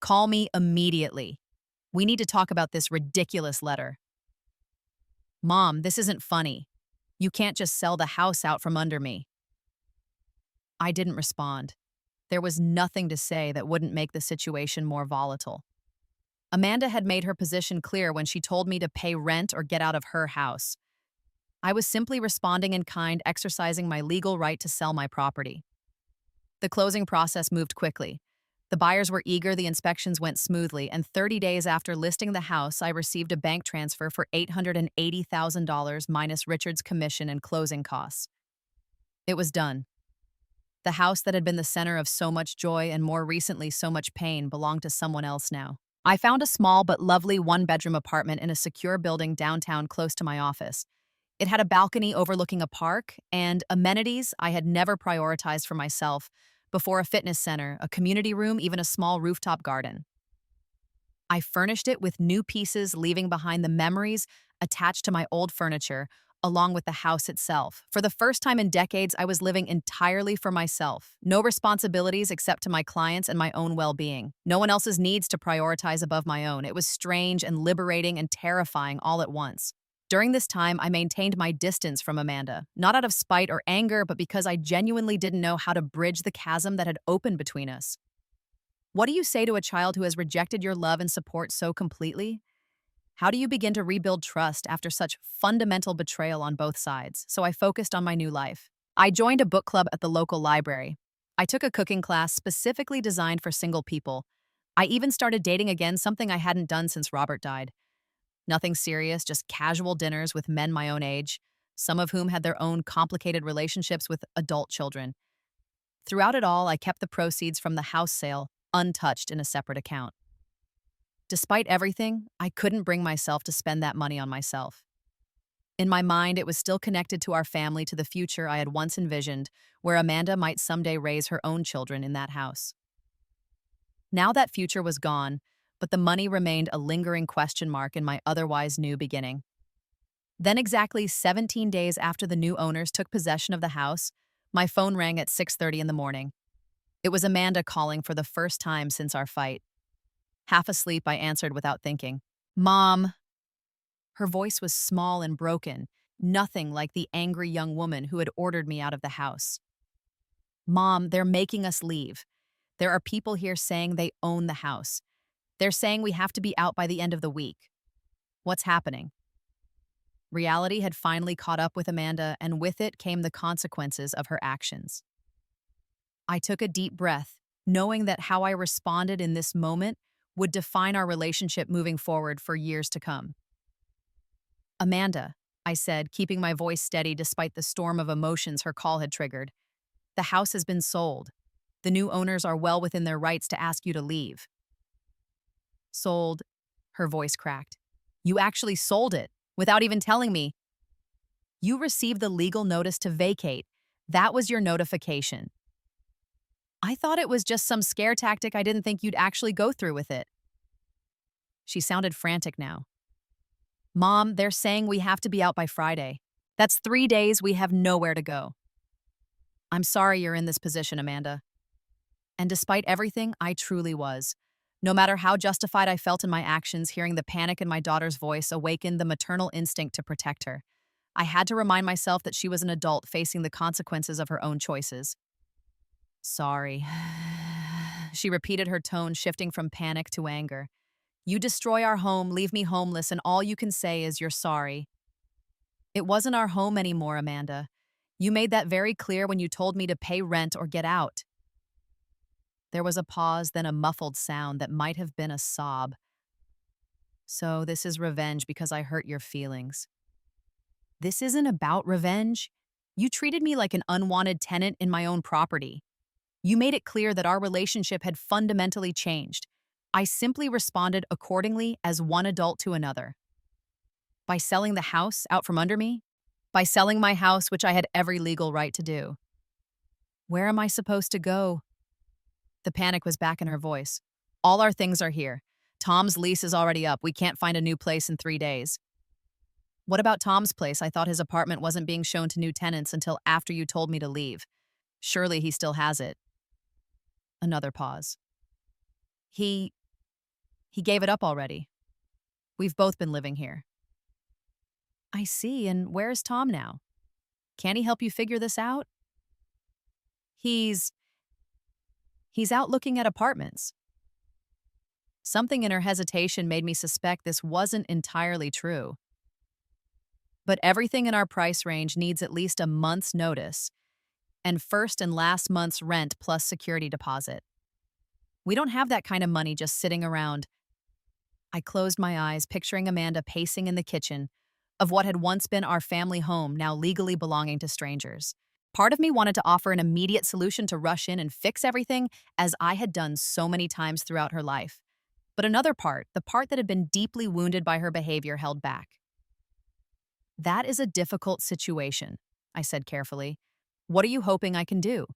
Call me immediately. We need to talk about this ridiculous letter. Mom, this isn't funny. You can't just sell the house out from under me. I didn't respond. There was nothing to say that wouldn't make the situation more volatile. Amanda had made her position clear when she told me to pay rent or get out of her house. I was simply responding in kind, exercising my legal right to sell my property. The closing process moved quickly. The buyers were eager, the inspections went smoothly, and 30 days after listing the house, I received a bank transfer for $880,000 minus Richard's commission and closing costs. It was done. The house that had been the center of so much joy and more recently so much pain belonged to someone else now. I found a small but lovely one-bedroom apartment in a secure building downtown close to my office. It had a balcony overlooking a park and amenities I had never prioritized for myself before: a fitness center, a community room, even a small rooftop garden. I furnished it with new pieces, leaving behind the memories attached to my old furniture, along with the house itself. For the first time in decades, I was living entirely for myself. No responsibilities except to my clients and my own well-being. No one else's needs to prioritize above my own. It was strange and liberating and terrifying all at once. During this time, I maintained my distance from Amanda, not out of spite or anger, but because I genuinely didn't know how to bridge the chasm that had opened between us. What do you say to a child who has rejected your love and support so completely? How do you begin to rebuild trust after such fundamental betrayal on both sides? So I focused on my new life. I joined a book club at the local library. I took a cooking class specifically designed for single people. I even started dating again, something I hadn't done since Robert died. Nothing serious, just casual dinners with men my own age, some of whom had their own complicated relationships with adult children. Throughout it all, I kept the proceeds from the house sale untouched in a separate account. Despite everything, I couldn't bring myself to spend that money on myself. In my mind, it was still connected to our family, to the future I had once envisioned, where Amanda might someday raise her own children in that house. Now that future was gone, but the money remained a lingering question mark in my otherwise new beginning. Then, exactly 17 days after the new owners took possession of the house, my phone rang at 6:30 in the morning. It was Amanda calling for the first time since our fight. Half asleep, I answered without thinking. "Mom." Her voice was small and broken, nothing like the angry young woman who had ordered me out of the house. "Mom, they're making us leave. There are people here saying they own the house. They're saying we have to be out by the end of the week. What's happening?" Reality had finally caught up with Amanda, and with it came the consequences of her actions. I took a deep breath, knowing that how I responded in this moment would define our relationship moving forward for years to come. "Amanda," I said, keeping my voice steady despite the storm of emotions her call had triggered, "the house has been sold. The new owners are well within their rights to ask you to leave." "Sold?" Her voice cracked. "You actually sold it, without even telling me." "You received the legal notice to vacate. That was your notification." "I thought it was just some scare tactic. I didn't think you'd actually go through with it." She sounded frantic now. "Mom, they're saying we have to be out by Friday. That's 3 days we have nowhere to go." "I'm sorry you're in this position, Amanda." And despite everything, I truly was. No matter how justified I felt in my actions, hearing the panic in my daughter's voice awakened the maternal instinct to protect her. I had to remind myself that she was an adult facing the consequences of her own choices. "Sorry." She repeated, her tone shifting from panic to anger. "You destroy our home, leave me homeless, and all you can say is you're sorry." "It wasn't our home anymore, Amanda. You made that very clear when you told me to pay rent or get out." There was a pause, then a muffled sound that might have been a sob. "So this is revenge because I hurt your feelings." "This isn't about revenge. You treated me like an unwanted tenant in my own property. You made it clear that our relationship had fundamentally changed. I simply responded accordingly as one adult to another. By selling the house out from under me? By selling my house, which I had every legal right to do. Where am I supposed to go?" The panic was back in her voice. "All our things are here. Tom's lease is already up. We can't find a new place in 3 days." "What about Tom's place? I thought his apartment wasn't being shown to new tenants until after you told me to leave. Surely he still has it." Another pause. He gave it up already. We've both been living here." "I see, and where's Tom now? Can't he help you figure this out?" He's He's out looking at apartments. Something in her hesitation made me suspect this wasn't entirely true. But everything in our price range needs at least a month's notice, and first and last month's rent plus security deposit. We don't have that kind of money just sitting around. I closed my eyes, picturing Amanda pacing in the kitchen of what had once been our family home, now legally belonging to strangers. Part of me wanted to offer an immediate solution to rush in and fix everything, as I had done so many times throughout her life. But another part, the part that had been deeply wounded by her behavior, held back. That is a difficult situation, I said carefully. What are you hoping I can do?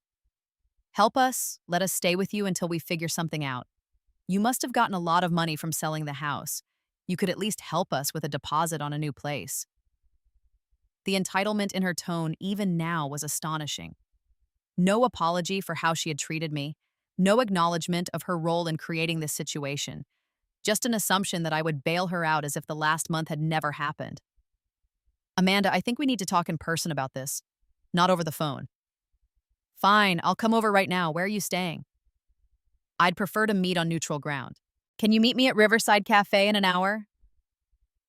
Help us, let us stay with you until we figure something out. You must have gotten a lot of money from selling the house. You could at least help us with a deposit on a new place. The entitlement in her tone, even now, was astonishing. No apology for how she had treated me, no acknowledgement of her role in creating this situation, just an assumption that I would bail her out as if the last month had never happened. Amanda, I think we need to talk in person about this, not over the phone. Fine, I'll come over right now. Where are you staying? I'd prefer to meet on neutral ground. Can you meet me at Riverside Cafe in an hour?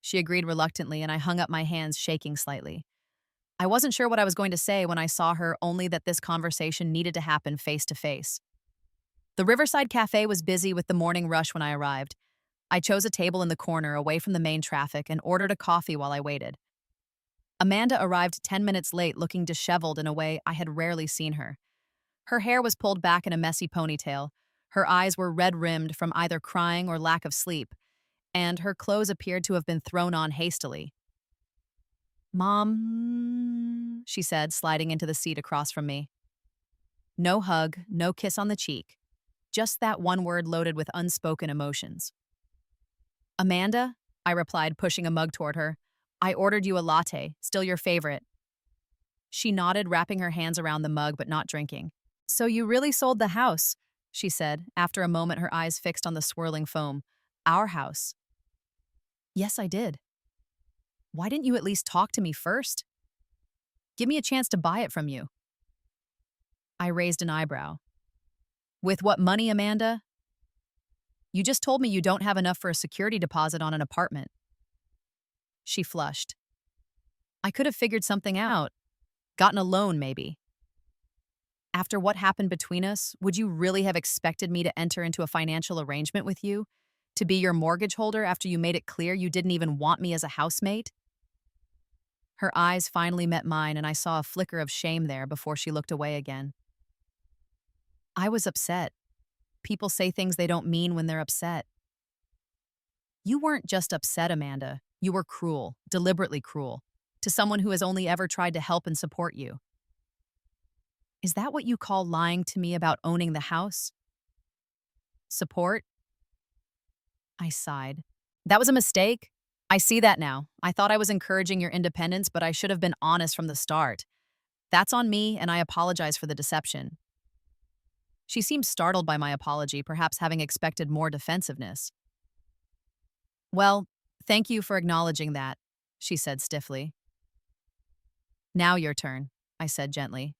She agreed reluctantly, and I hung up my hands, shaking slightly. I wasn't sure what I was going to say when I saw her, only that this conversation needed to happen face to face. The Riverside Cafe was busy with the morning rush when I arrived. I chose a table in the corner away from the main traffic and ordered a coffee while I waited. Amanda arrived 10 minutes late, looking disheveled in a way I had rarely seen her. Her hair was pulled back in a messy ponytail, her eyes were red-rimmed from either crying or lack of sleep, and her clothes appeared to have been thrown on hastily. "Mom," she said, sliding into the seat across from me. No hug, no kiss on the cheek, just that one word loaded with unspoken emotions. "Amanda," I replied, pushing a mug toward her. "I ordered you a latte, still your favorite." She nodded, wrapping her hands around the mug but not drinking. "So you really sold the house," she said, after a moment, her eyes fixed on the swirling foam. "Our house." "Yes, I did." "Why didn't you at least talk to me first? Give me a chance to buy it from you." I raised an eyebrow. "With what money, Amanda? You just told me you don't have enough for a security deposit on an apartment." She flushed. "I could have figured something out. Gotten a loan, maybe." "After what happened between us, would you really have expected me to enter into a financial arrangement with you? To be your mortgage holder after you made it clear you didn't even want me as a housemate?" Her eyes finally met mine, and I saw a flicker of shame there before she looked away again. "I was upset. People say things they don't mean when they're upset." "You weren't just upset, Amanda. You were cruel, deliberately cruel, to someone who has only ever tried to help and support you." "Is that what you call lying to me about owning the house?" "Support?" I sighed. "That was a mistake. I see that now. I thought I was encouraging your independence, but I should have been honest from the start. That's on me, and I apologize for the deception." She seemed startled by my apology, perhaps having expected more defensiveness. "Well, thank you for acknowledging that," she said stiffly. "Now your turn," I said gently.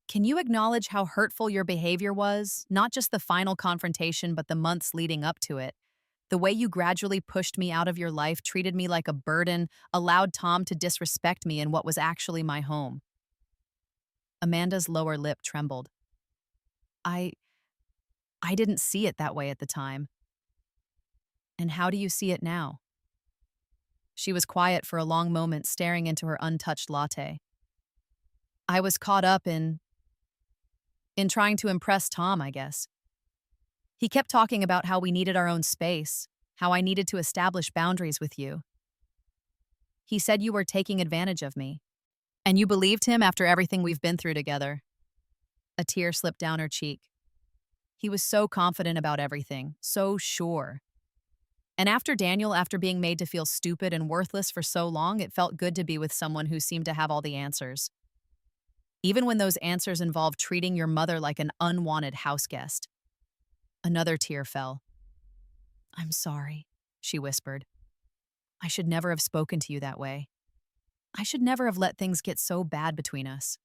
"Can you acknowledge how hurtful your behavior was? Not just the final confrontation, but the months leading up to it. The way you gradually pushed me out of your life, treated me like a burden, allowed Tom to disrespect me in what was actually my home." Amanda's lower lip trembled. I didn't see it that way at the time." "And how do you see it now?" She was quiet for a long moment, staring into her untouched latte. "I was caught up in trying to impress Tom, I guess. He kept talking about how we needed our own space, how I needed to establish boundaries with you. He said you were taking advantage of me. And you believed him after everything we've been through together." A tear slipped down her cheek. "He was so confident about everything, so sure. And after Daniel, after being made to feel stupid and worthless for so long, it felt good to be with someone who seemed to have all the answers. Even when those answers involved treating your mother like an unwanted house guest." Another tear fell. "I'm sorry," she whispered. "I should never have spoken to you that way. I should never have let things get so bad between us."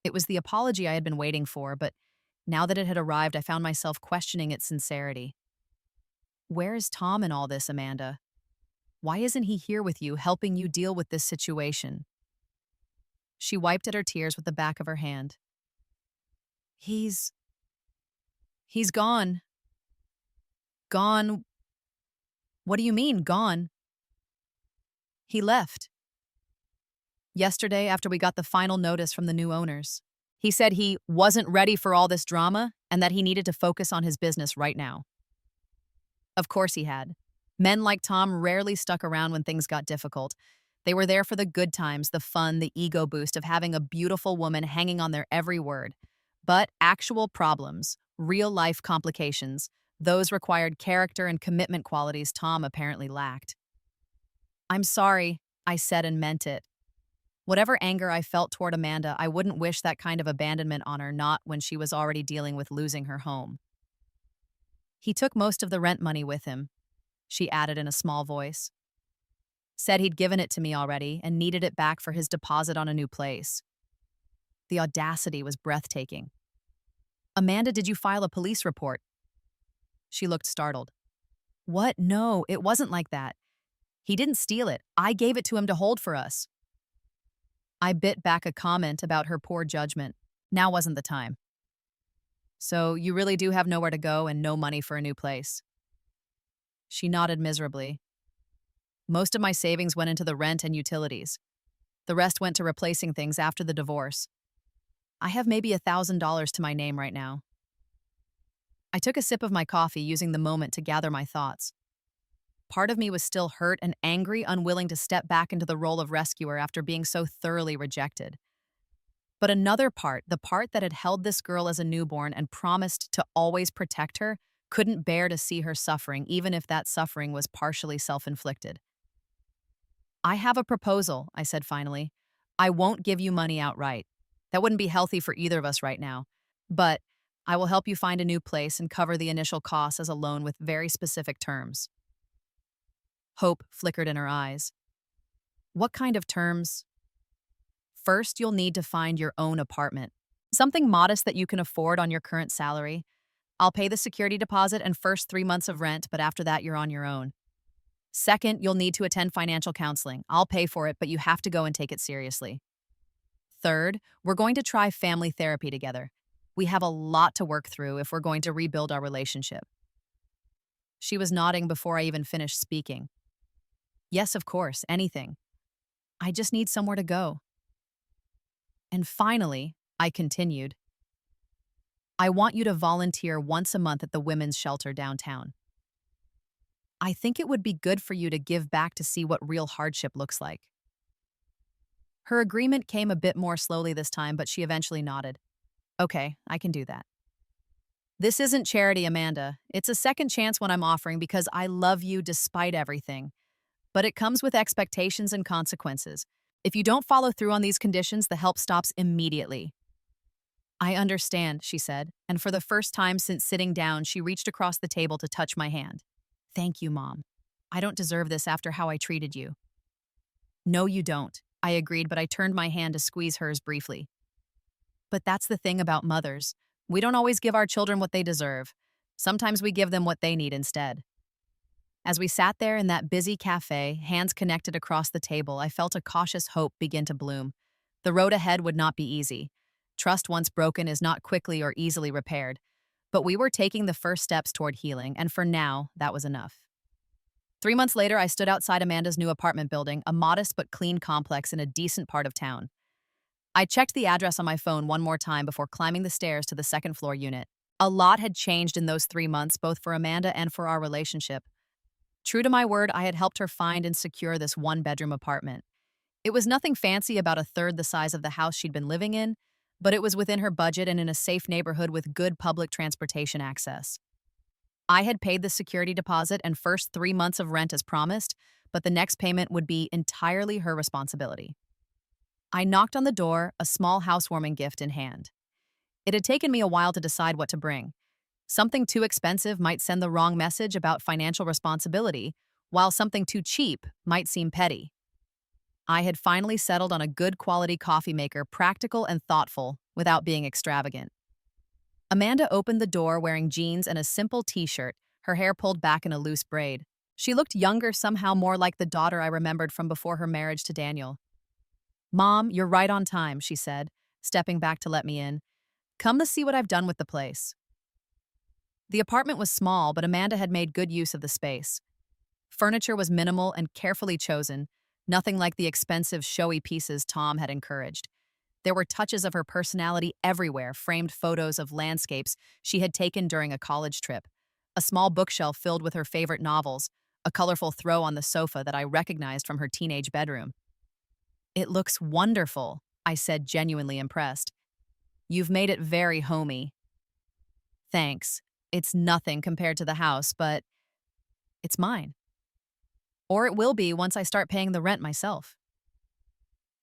It was the apology I had been waiting for, but Now that it had arrived, I found myself questioning its sincerity. Where is Tom in all this, Amanda? Why isn't he here with you, helping you deal with this situation? She wiped at her tears with the back of her hand. He's gone. Gone. What do you mean, gone? He left. Yesterday, after we got the final notice from the new owners. He said he wasn't ready for all this drama and that he needed to focus on his business right now. Of course he had. Men like Tom rarely stuck around when things got difficult. They were there for the good times, the fun, the ego boost of having a beautiful woman hanging on their every word. But actual problems, real-life complications, those required character and commitment qualities Tom apparently lacked. I'm sorry, I said and meant it. Whatever anger I felt toward Amanda, I wouldn't wish that kind of abandonment on her, not when she was already dealing with losing her home. He took most of the rent money with him, she added in a small voice. Said he'd given it to me already and needed it back for his deposit on a new place. The audacity was breathtaking. Amanda, did you file a police report? She looked startled. What? No, it wasn't like that. He didn't steal it. I gave it to him to hold for us. I bit back a comment about her poor judgment. Now wasn't the time. So you really do have nowhere to go and no money for a new place? She nodded miserably. Most of my savings went into the rent and utilities. The rest went to replacing things after the divorce. I have maybe $1,000 to my name right now. I took a sip of my coffee, using the moment to gather my thoughts. Part of me was still hurt and angry, unwilling to step back into the role of rescuer after being so thoroughly rejected. But another part, the part that had held this girl as a newborn and promised to always protect her, couldn't bear to see her suffering, even if that suffering was partially self-inflicted. I have a proposal, I said finally. I won't give you money outright. That wouldn't be healthy for either of us right now. But I will help you find a new place and cover the initial costs as a loan with very specific terms. Hope flickered in her eyes. What kind of terms? First, you'll need to find your own apartment. Something modest that you can afford on your current salary. I'll pay the security deposit and first 3 months of rent, but after that, you're on your own. Second, you'll need to attend financial counseling. I'll pay for it, but you have to go and take it seriously. Third, we're going to try family therapy together. We have a lot to work through if we're going to rebuild our relationship. She was nodding before I even finished speaking. Yes, of course, anything. I just need somewhere to go. And finally, I continued, I want you to volunteer once a month at the women's shelter downtown. I think it would be good for you to give back to see what real hardship looks like. Her agreement came a bit more slowly this time, but she eventually nodded. Okay, I can do that. This isn't charity, Amanda. It's a second chance one I'm offering because I love you despite everything. But it comes with expectations and consequences. If you don't follow through on these conditions, the help stops immediately. I understand, she said, and for the first time since sitting down, she reached across the table to touch my hand. Thank you, Mom. I don't deserve this after how I treated you. No, you don't, I agreed, but I turned my hand to squeeze hers briefly. But that's the thing about mothers. We don't always give our children what they deserve. Sometimes we give them what they need instead. As we sat there in that busy cafe, hands connected across the table, I felt a cautious hope begin to bloom. The road ahead would not be easy. Trust once broken is not quickly or easily repaired. But we were taking the first steps toward healing, and for now, that was enough. 3 months later, I stood outside Amanda's new apartment building, a modest but clean complex in a decent part of town. I checked the address on my phone one more time before climbing the stairs to the second-floor unit. A lot had changed in those 3 months, both for Amanda and for our relationship. True to my word, I had helped her find and secure this one-bedroom apartment. It was nothing fancy, about a third the size of the house she'd been living in, but it was within her budget and in a safe neighborhood with good public transportation access. I had paid the security deposit and first 3 months of rent as promised, but the next payment would be entirely her responsibility. I knocked on the door, a small housewarming gift in hand. It had taken me a while to decide what to bring. Something too expensive might send the wrong message about financial responsibility, while something too cheap might seem petty. I had finally settled on a good quality coffee maker, practical and thoughtful, without being extravagant. Amanda opened the door wearing jeans and a simple t-shirt, her hair pulled back in a loose braid. She looked younger, somehow more like the daughter I remembered from before her marriage to Daniel. "Mom, you're right on time," she said, stepping back to let me in. "Come to see what I've done with the place." The apartment was small, but Amanda had made good use of the space. Furniture was minimal and carefully chosen, nothing like the expensive, showy pieces Tom had encouraged. There were touches of her personality everywhere, framed photos of landscapes she had taken during a college trip, a small bookshelf filled with her favorite novels, a colorful throw on the sofa that I recognized from her teenage bedroom. "It looks wonderful," I said, genuinely impressed. "You've made it very homey." "Thanks. It's nothing compared to the house, but it's mine. Or it will be once I start paying the rent myself."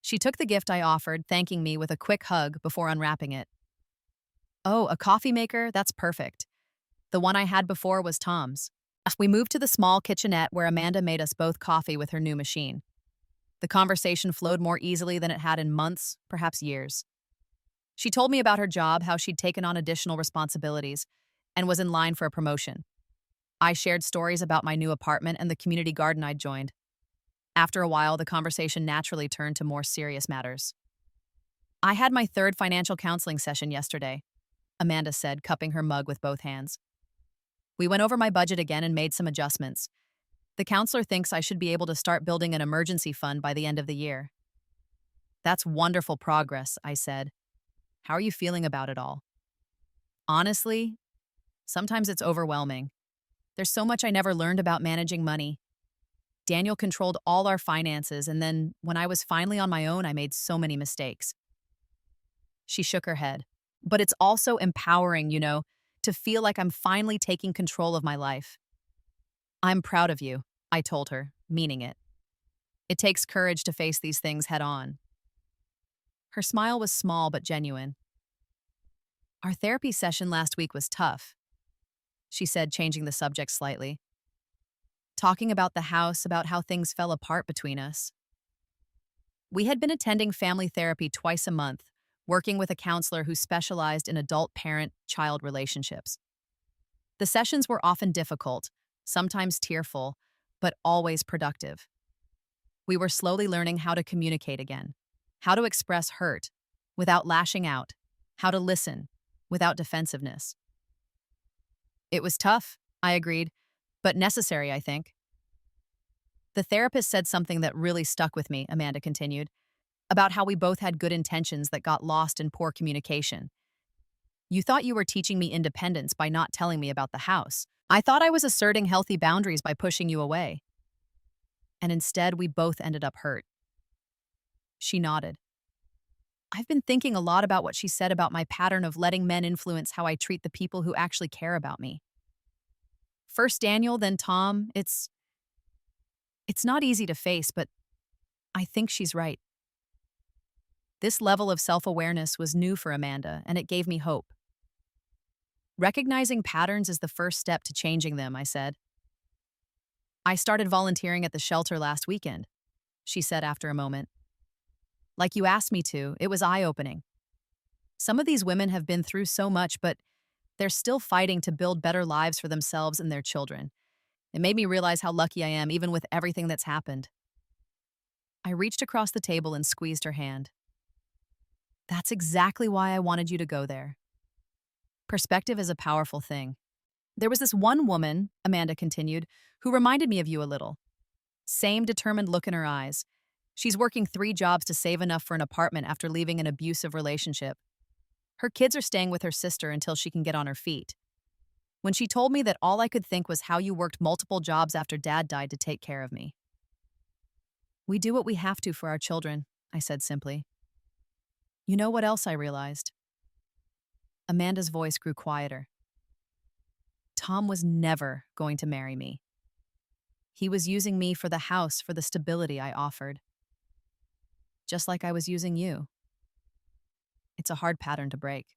She took the gift I offered, thanking me with a quick hug before unwrapping it. "Oh, a coffee maker? That's perfect. The one I had before was Tom's." We moved to the small kitchenette where Amanda made us both coffee with her new machine. The conversation flowed more easily than it had in months, perhaps years. She told me about her job, how she'd taken on additional responsibilities, and was in line for a promotion. I shared stories about my new apartment and the community garden I'd joined. After a while, the conversation naturally turned to more serious matters. "I had my third financial counseling session yesterday," Amanda said, cupping her mug with both hands. "We went over my budget again and made some adjustments. The counselor thinks I should be able to start building an emergency fund by the end of the year." "That's wonderful progress," I said. "How are you feeling about it all?" "Honestly, sometimes it's overwhelming. There's so much I never learned about managing money. Daniel controlled all our finances, and then when I was finally on my own, I made so many mistakes." She shook her head. "But it's also empowering, to feel like I'm finally taking control of my life." "I'm proud of you," I told her, meaning it. "It takes courage to face these things head on." Her smile was small but genuine. "Our therapy session last week was tough," she said, changing the subject slightly. "Talking about the house, about how things fell apart between us." We had been attending family therapy twice a month, working with a counselor who specialized in adult parent-child relationships. The sessions were often difficult, sometimes tearful, but always productive. We were slowly learning how to communicate again, how to express hurt without lashing out, how to listen without defensiveness. "It was tough," I agreed, "but necessary, I think." "The therapist said something that really stuck with me," Amanda continued, "about how we both had good intentions that got lost in poor communication. You thought you were teaching me independence by not telling me about the house. I thought I was asserting healthy boundaries by pushing you away. And instead, we both ended up hurt." She nodded. "I've been thinking a lot about what she said about my pattern of letting men influence how I treat the people who actually care about me. First Daniel, then Tom. It's not easy to face, but I think she's right." This level of self-awareness was new for Amanda, and it gave me hope. "Recognizing patterns is the first step to changing them," I said. "I started volunteering at the shelter last weekend," she said after a moment. "Like you asked me to, it was eye-opening. Some of these women have been through so much, but they're still fighting to build better lives for themselves and their children. It made me realize how lucky I am, even with everything that's happened." I reached across the table and squeezed her hand. "That's exactly why I wanted you to go there. Perspective is a powerful thing. There was this one woman," Amanda continued, "who reminded me of you a little. Same determined look in her eyes. She's working 3 jobs to save enough for an apartment after leaving an abusive relationship. Her kids are staying with her sister until she can get on her feet. When she told me that, all I could think was how you worked multiple jobs after Dad died to take care of me." "We do what we have to for our children," I said simply. "You know what else I realized?" Amanda's voice grew quieter. "Tom was never going to marry me. He was using me for the house, for the stability I offered. Just like I was using you. It's a hard pattern to break."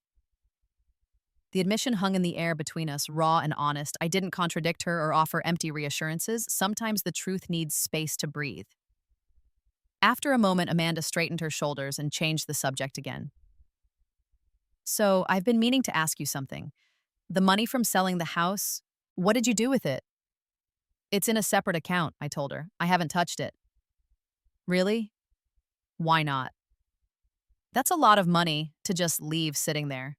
The admission hung in the air between us, raw and honest. I didn't contradict her or offer empty reassurances. Sometimes the truth needs space to breathe. After a moment, Amanda straightened her shoulders and changed the subject again. So, I've been meaning to ask you something. The money from selling the house, what did you do with it? It's in a separate account, I told her. I haven't touched it. Really? Why not? That's a lot of money to just leave sitting there.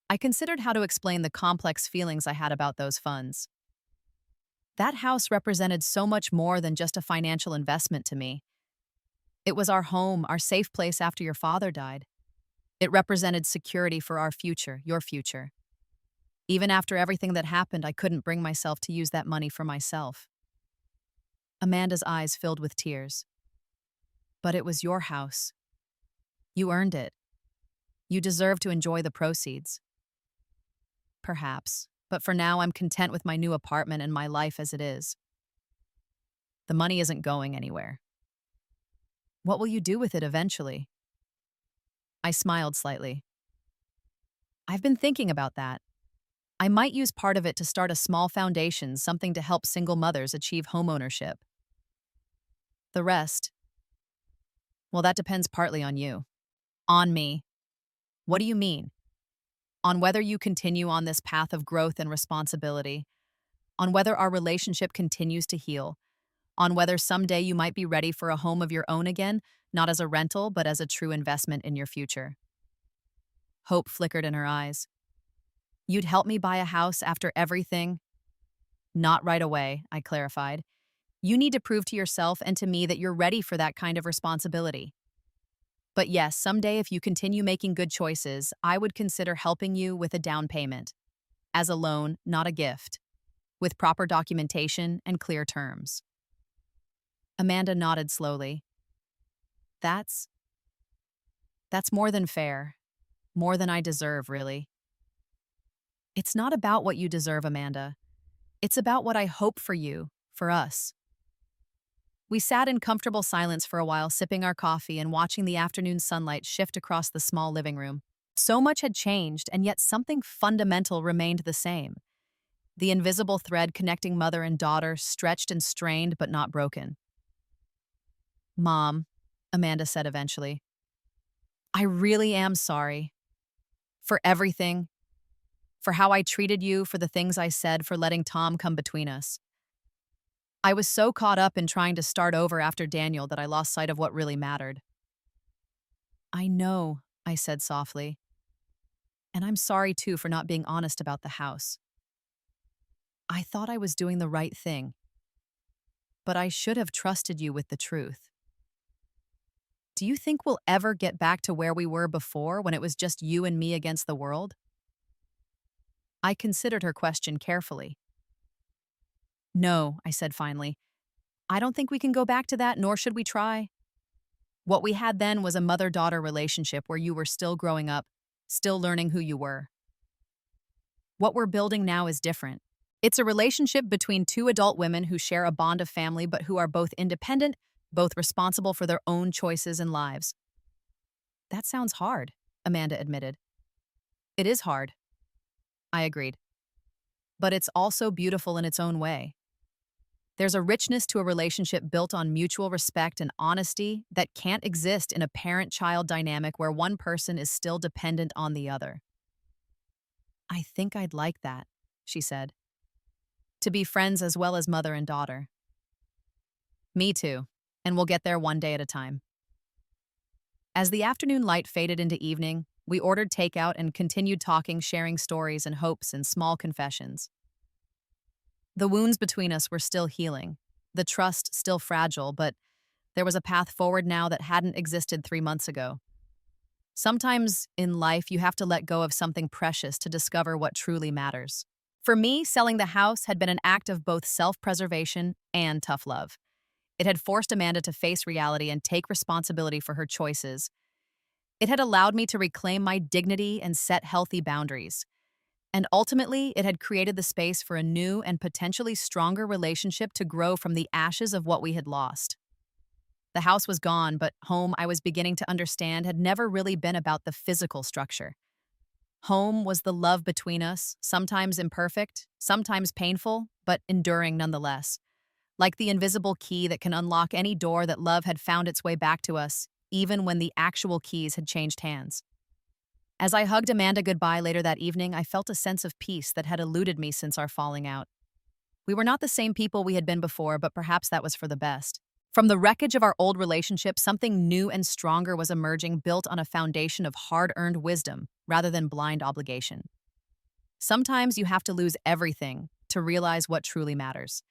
I considered how to explain the complex feelings I had about those funds. That house represented so much more than just a financial investment to me. It was our home, our safe place after your father died. It represented security for our future, your future. Even after everything that happened, I couldn't bring myself to use that money for myself. Amanda's eyes filled with tears. But it was your house. You earned it. You deserve to enjoy the proceeds. Perhaps, but for now I'm content with my new apartment and my life as it is. The money isn't going anywhere. What will you do with it eventually? I smiled slightly. I've been thinking about that. I might use part of it to start a small foundation, something to help single mothers achieve homeownership. The rest, well, that depends partly on you. On me. What do you mean? On whether you continue on this path of growth and responsibility, on whether our relationship continues to heal, on whether someday you might be ready for a home of your own again, not as a rental, but as a true investment in your future. Hope flickered in her eyes. You'd help me buy a house after everything? Not right away, I clarified. You need to prove to yourself and to me that you're ready for that kind of responsibility. But yes, someday if you continue making good choices, I would consider helping you with a down payment. As a loan, not a gift. With proper documentation and clear terms. Amanda nodded slowly. That's more than fair. More than I deserve, really. It's not about what you deserve, Amanda. It's about what I hope for you, for us. We sat in comfortable silence for a while, sipping our coffee and watching the afternoon sunlight shift across the small living room. So much had changed, and yet something fundamental remained the same. The invisible thread connecting mother and daughter, stretched and strained but not broken. Mom, Amanda said eventually, I really am sorry. For everything. For how I treated you, for the things I said, for letting Tom come between us. I was so caught up in trying to start over after Daniel that I lost sight of what really mattered. I know, I said softly. And I'm sorry too for not being honest about the house. I thought I was doing the right thing. But I should have trusted you with the truth. Do you think we'll ever get back to where we were before, when it was just you and me against the world? I considered her question carefully. No, I said finally. I don't think we can go back to that, nor should we try. What we had then was a mother-daughter relationship where you were still growing up, still learning who you were. What we're building now is different. It's a relationship between two adult women who share a bond of family but who are both independent, both responsible for their own choices and lives. That sounds hard, Amanda admitted. It is hard. I agreed. But it's also beautiful in its own way. There's a richness to a relationship built on mutual respect and honesty that can't exist in a parent-child dynamic where one person is still dependent on the other. I think I'd like that, she said. To be friends as well as mother and daughter. Me too, and we'll get there one day at a time. As the afternoon light faded into evening, we ordered takeout and continued talking, sharing stories and hopes and small confessions. The wounds between us were still healing, the trust still fragile, but there was a path forward now that hadn't existed 3 months ago. Sometimes in life, you have to let go of something precious to discover what truly matters. For me, selling the house had been an act of both self-preservation and tough love. It had forced Amanda to face reality and take responsibility for her choices. It had allowed me to reclaim my dignity and set healthy boundaries. And ultimately, it had created the space for a new and potentially stronger relationship to grow from the ashes of what we had lost. The house was gone, but home, I was beginning to understand, had never really been about the physical structure. Home was the love between us, sometimes imperfect, sometimes painful, but enduring nonetheless. Like the invisible key that can unlock any door that love had found its way back to us, even when the actual keys had changed hands. As I hugged Amanda goodbye later that evening, I felt a sense of peace that had eluded me since our falling out. We were not the same people we had been before, but perhaps that was for the best. From the wreckage of our old relationship, something new and stronger was emerging, built on a foundation of hard earned wisdom rather than blind obligation. Sometimes you have to lose everything to realize what truly matters.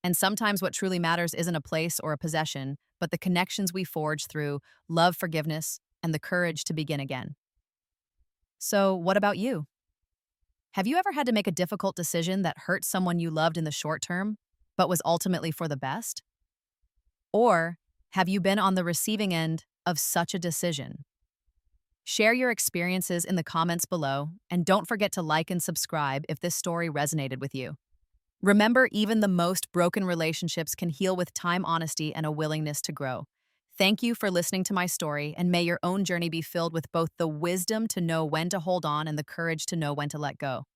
And sometimes what truly matters isn't a place or a possession, but the connections we forge through love, forgiveness, and the courage to begin again. So, what about you? Have you ever had to make a difficult decision that hurt someone you loved in the short term, but was ultimately for the best? Or have you been on the receiving end of such a decision? Share your experiences in the comments below, and don't forget to like and subscribe if this story resonated with you. Remember, even the most broken relationships can heal with time, honesty, and a willingness to grow. Thank you for listening to my story, and may your own journey be filled with both the wisdom to know when to hold on and the courage to know when to let go.